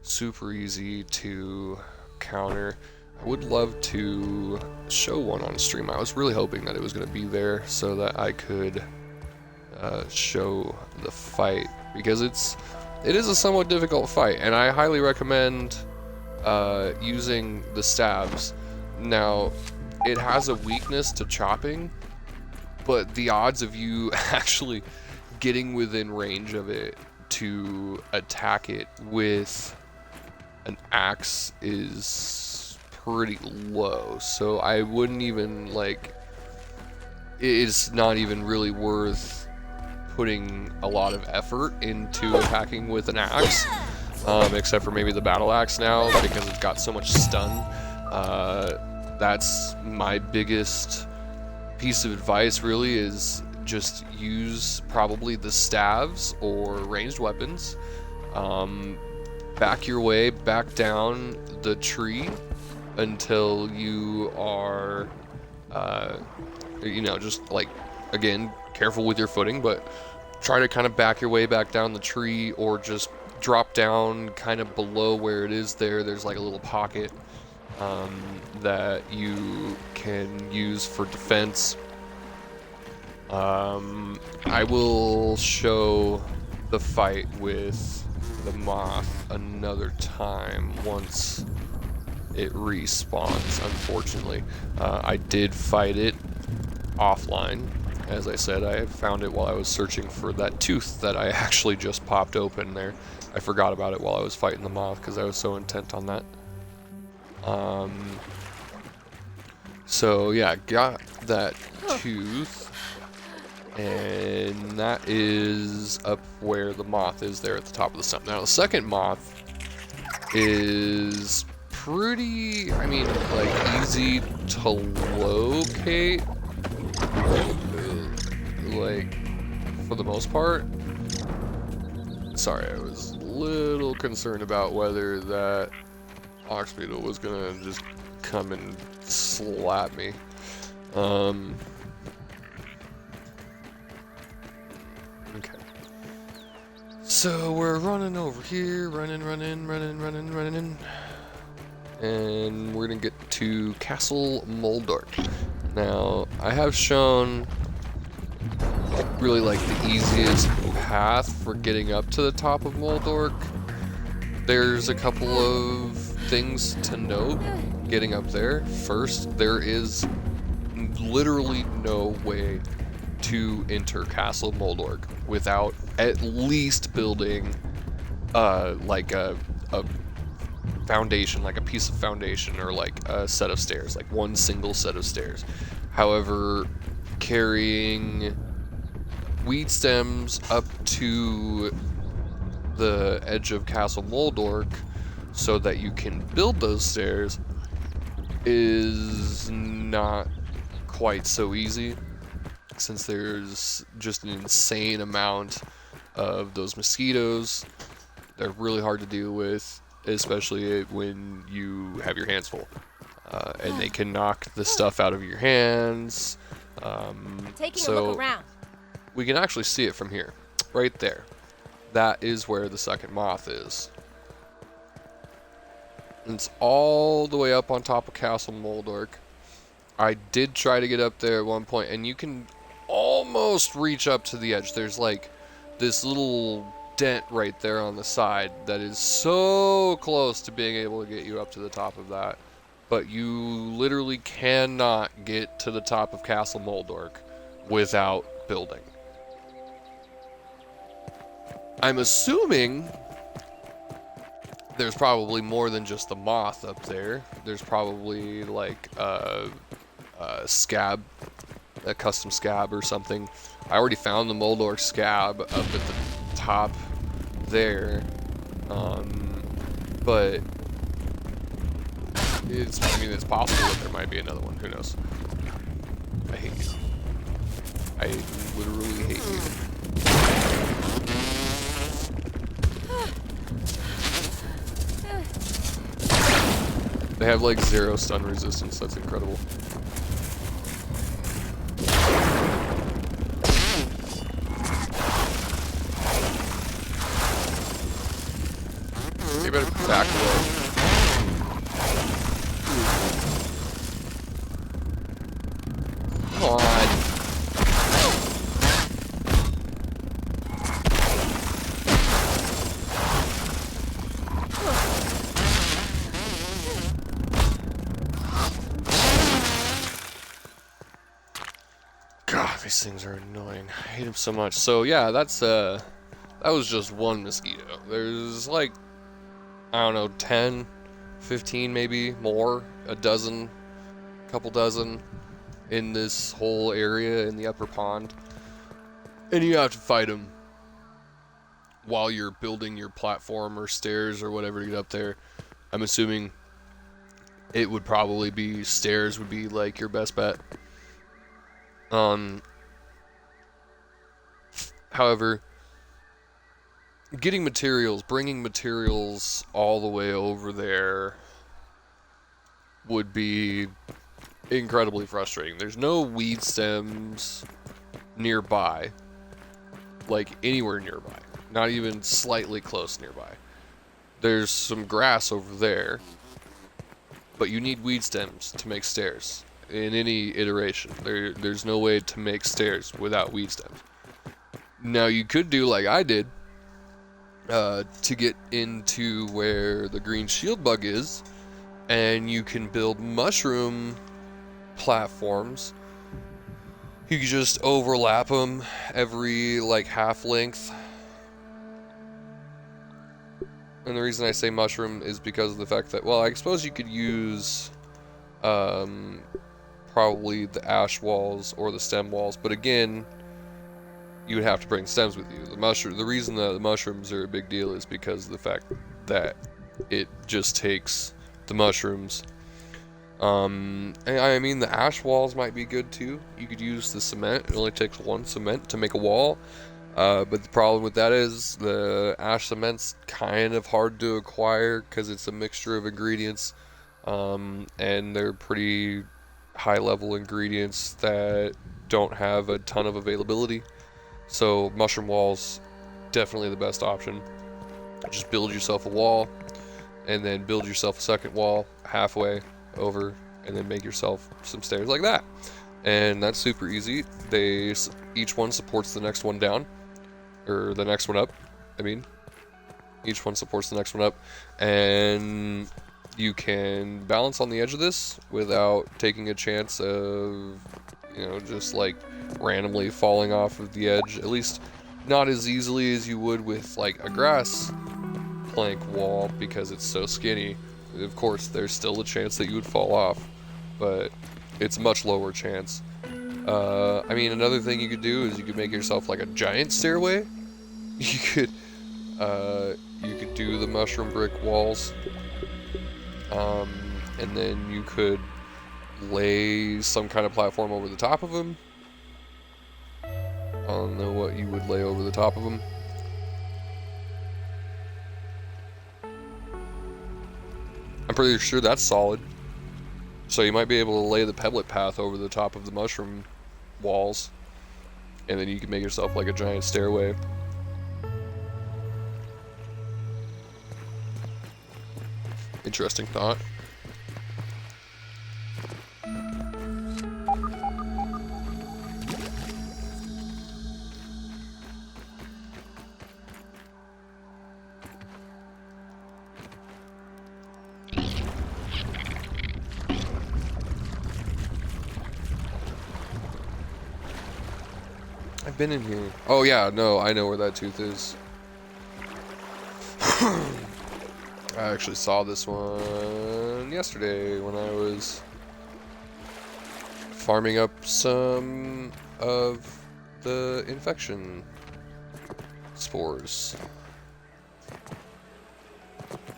Super easy to counter. I would love to show one on stream. I was really hoping that it was going to be there so that I could show the fight, because it is a somewhat difficult fight, and I highly recommend using the stabs. Now, it has a weakness to chopping, but the odds of you actually getting within range of it to attack it with an axe is pretty low, so I wouldn't even, like, it's not even really worth putting a lot of effort into attacking with an axe, except for maybe the battle axe now, because it's got so much stun. That's my biggest piece of advice, really, is just use probably the staves or ranged weapons. Back your way back down the tree until you are, you know, just like, again, careful with your footing, but try to kind of back your way back down the tree, or just drop down kind of below where it is there. There's like a little pocket that you can use for defense. I will show the fight with the moth another time once it respawns, unfortunately. I did fight it offline. As I said, I found it while I was searching for that tooth that I actually just popped open there. I forgot about it while I was fighting the moth because I was so intent on that. So yeah, got that tooth, and that is up where the moth is there at the top of the stump. Now the second moth is pretty, I mean, like, easy to locate, like, for the most part. Sorry, I was a little concerned about whether that ox beetle was gonna just come and slap me. Okay. So we're running over here, running. And we're gonna get to Castle Moldork. Now, I have shown really like the easiest path for getting up to the top of Moldork. There's a couple of things to note getting up there. First, there is literally no way to enter Castle Moldorg without at least building like a foundation, like a piece of foundation, or like a set of stairs, like one single set of stairs. However, carrying weed stems up to the edge of Castle Moldorg so that you can build those stairs is not quite so easy, since there's just an insane amount of those mosquitoes. They're really hard to deal with, especially when you have your hands full. And they can knock the stuff out of your hands. Taking a look around. We can actually see it from here. Right there. That is where the second moth is. And it's all the way up on top of Castle Moldorg. I did try to get up there at one point, and you can almost reach up to the edge. There's like this little dent right there on the side that is so close to being able to get you up to the top of that. But you literally cannot get to the top of Castle Moldorg without building. I'm assuming there's probably more than just the moth up there. There's probably like a scab, a custom scab or something. I already found the Moldorg scab up at the top there, but I mean, it's possible that there might be another one. Who knows? I hate you. I literally hate you. They have like 0 stun resistance. That's incredible. You better back away. Come on. God, these things are annoying. I hate them so much. So yeah, that was just one mosquito. There's like, I don't know, 10, 15 maybe, more, a dozen, couple dozen in this whole area in the upper pond. And you have to fight them while you're building your platform or stairs or whatever to get up there. I'm assuming it would probably be stairs would be like your best bet. However, getting materials, bringing materials all the way over there would be incredibly frustrating. There's no weed stems nearby, like anywhere nearby, not even slightly close nearby. There's some grass over there, but you need weed stems to make stairs in any iteration. There's no way to make stairs without weed stems. Now you could do like I did, to get into where the green shield bug is, and you can build mushroom platforms. You can just overlap them every like half length. And the reason I say mushroom is because of the fact that, well, I suppose you could use probably the ash walls or the stem walls, but again, you would have to bring stems with you. The reason that the mushrooms are a big deal is because of the fact that it just takes the mushrooms. And I mean, the ash walls might be good too. You could use the cement. It only takes 1 cement to make a wall. But the problem with that is the ash cement's kind of hard to acquire because it's a mixture of ingredients. And they're pretty high level ingredients that don't have a ton of availability. So mushroom walls, definitely the best option. Just build yourself a wall, and then build yourself a second wall halfway over, and then make yourself some stairs like that. And that's super easy. Each one supports the next one down, or the next one up. I mean, each one supports the next one up, and you can balance on the edge of this without taking a chance of, you know, just like randomly falling off of the edge. At least not as easily as you would with like a grass plank wall because it's so skinny. Of course, there's still a chance that you would fall off, but it's a much lower chance. I mean, another thing you could do is you could make yourself like a giant stairway. You could, you could do the mushroom brick walls, and then you could lay some kind of platform over the top of them. I don't know what you would lay over the top of them. I'm pretty sure that's solid. So you might be able to lay the pebblet path over the top of the mushroom walls, and then you can make yourself like a giant stairway. Interesting thought. I've been in here. Oh yeah, no, I know where that tooth is. I actually saw this one yesterday when I was farming up some of the infection spores.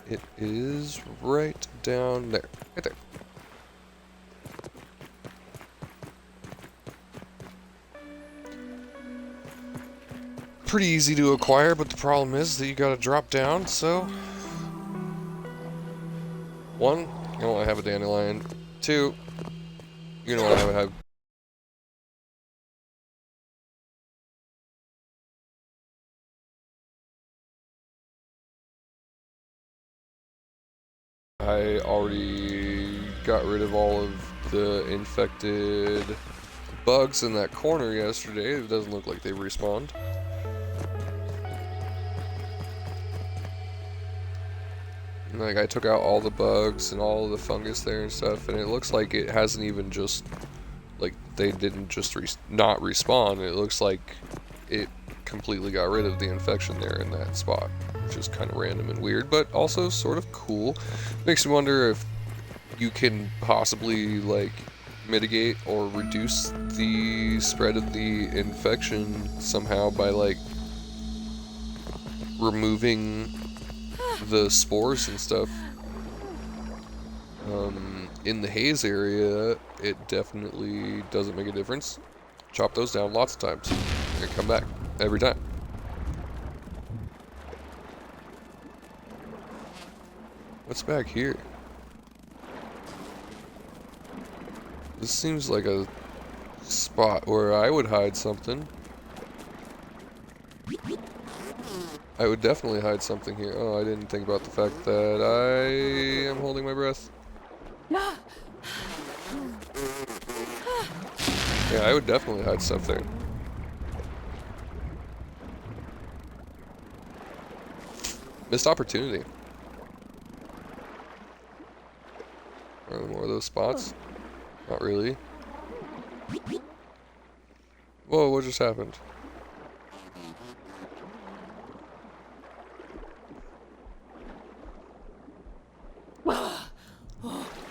It is right down there. Right there. Pretty easy to acquire, but the problem is that you gotta drop down, so... One, you don't want to have a dandelion. Two, you don't want to have... I already got rid of all of the infected bugs in that corner yesterday. It doesn't look like they respawned. Like, I took out all the bugs and all the fungus there and stuff, and it looks like it hasn't even just, like, they didn't just not respawn. It looks like it completely got rid of the infection there in that spot, which is kind of random and weird, but also sort of cool. Makes me wonder if you can possibly, like, mitigate or reduce the spread of the infection somehow by, like, removing the spores and stuff. In the haze area, it definitely doesn't make a difference. Chop those down lots of times and come back every time. What's back here? This seems like a spot where I would hide something. I would definitely hide something here. Oh, I didn't think about the fact that I am holding my breath. Yeah, I would definitely hide stuff there. Missed opportunity. Are there more of those spots? Not really. Whoa, what just happened?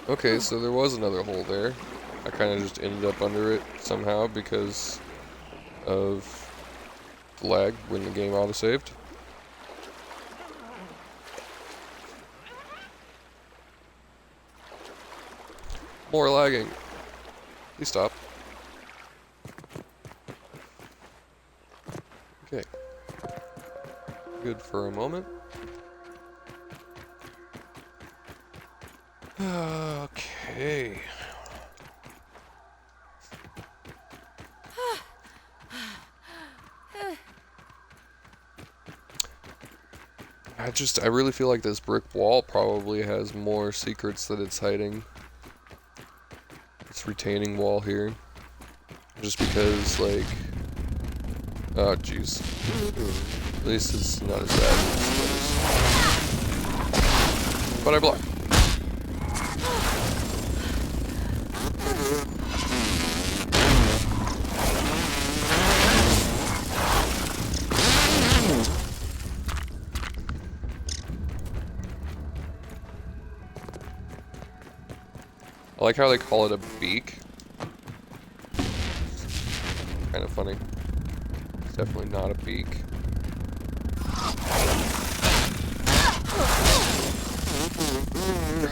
Okay, so there was another hole there. I kind of just ended up under it somehow because of the lag when the game autosaved. More lagging. Please stop. Okay. Good for a moment. Okay. I really feel like this brick wall probably has more secrets that it's hiding. This retaining wall here. Just because, like... Oh, jeez. At least it's not as bad as... But I blocked. I like how they call it a beak. Kind of funny. It's definitely not a beak.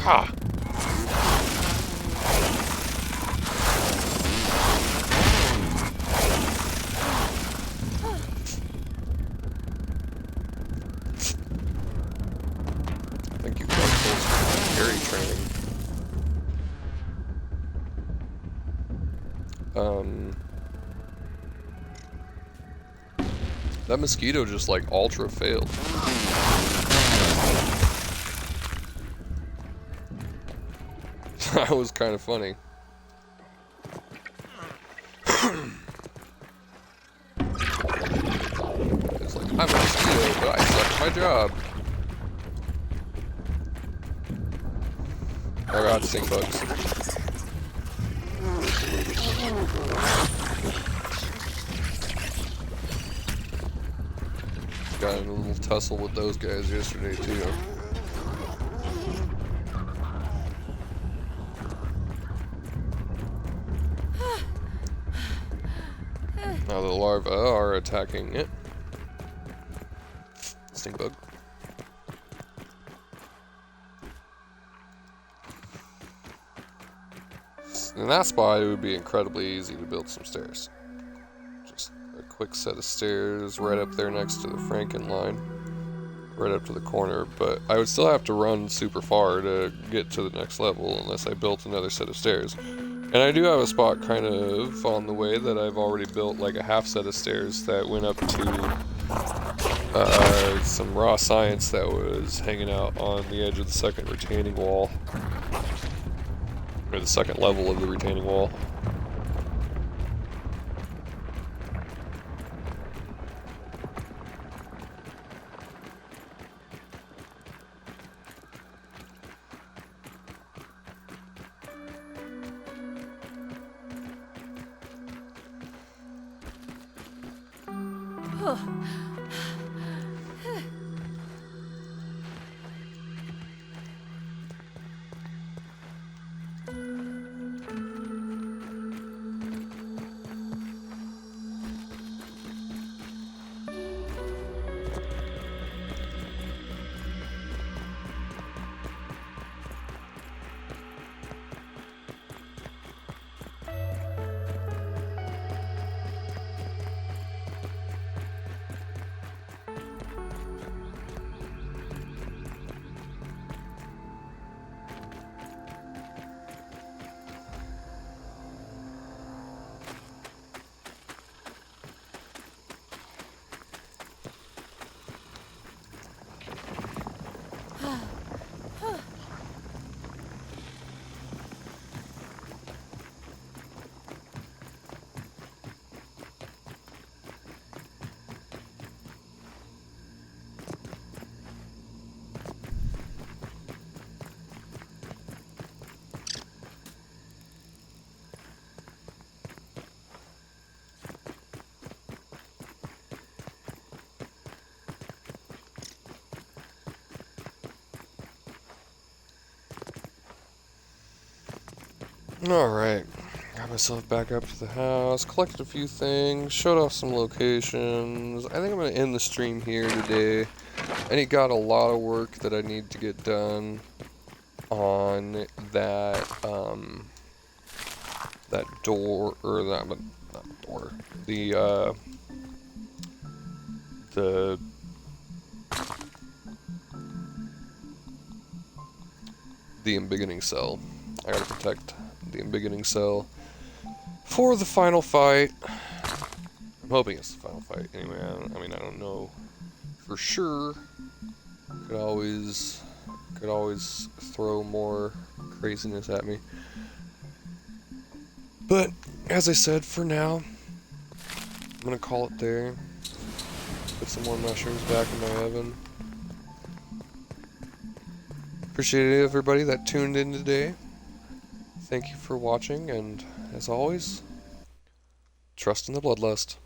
Ha! Thank you, Chronicles, for scary training. That mosquito just like ultra failed. That was kind of funny. It's like, I'm a mosquito, but I suck at my job. I got stink bugs. Got in a little tussle with those guys yesterday too. Now the larvae are attacking it. Stink bug. In that spot, it would be incredibly easy to build some stairs. Just a quick set of stairs right up there next to the Franken line. Right up to the corner, but I would still have to run super far to get to the next level unless I built another set of stairs. And I do have a spot kind of on the way that I've already built like a half set of stairs that went up to some raw science that was hanging out on the edge of the second retaining wall. Or the second level of the retaining wall. Alright, got myself back up to the house, collected a few things, showed off some locations. I think I'm going to end the stream here today. I got a lot of work that I need to get done on that, that door, or that, not door, the Embiggenning Cell. I gotta protect the Embiggenning Cell for the final fight. I'm hoping it's the final fight. Anyway, I don't know for sure. Could always throw more craziness at me. But as I said, for now, I'm gonna call it there. Put some more mushrooms back in my oven. Appreciate everybody that tuned in today. Thank you for watching, and as always, trust in the bloodlust.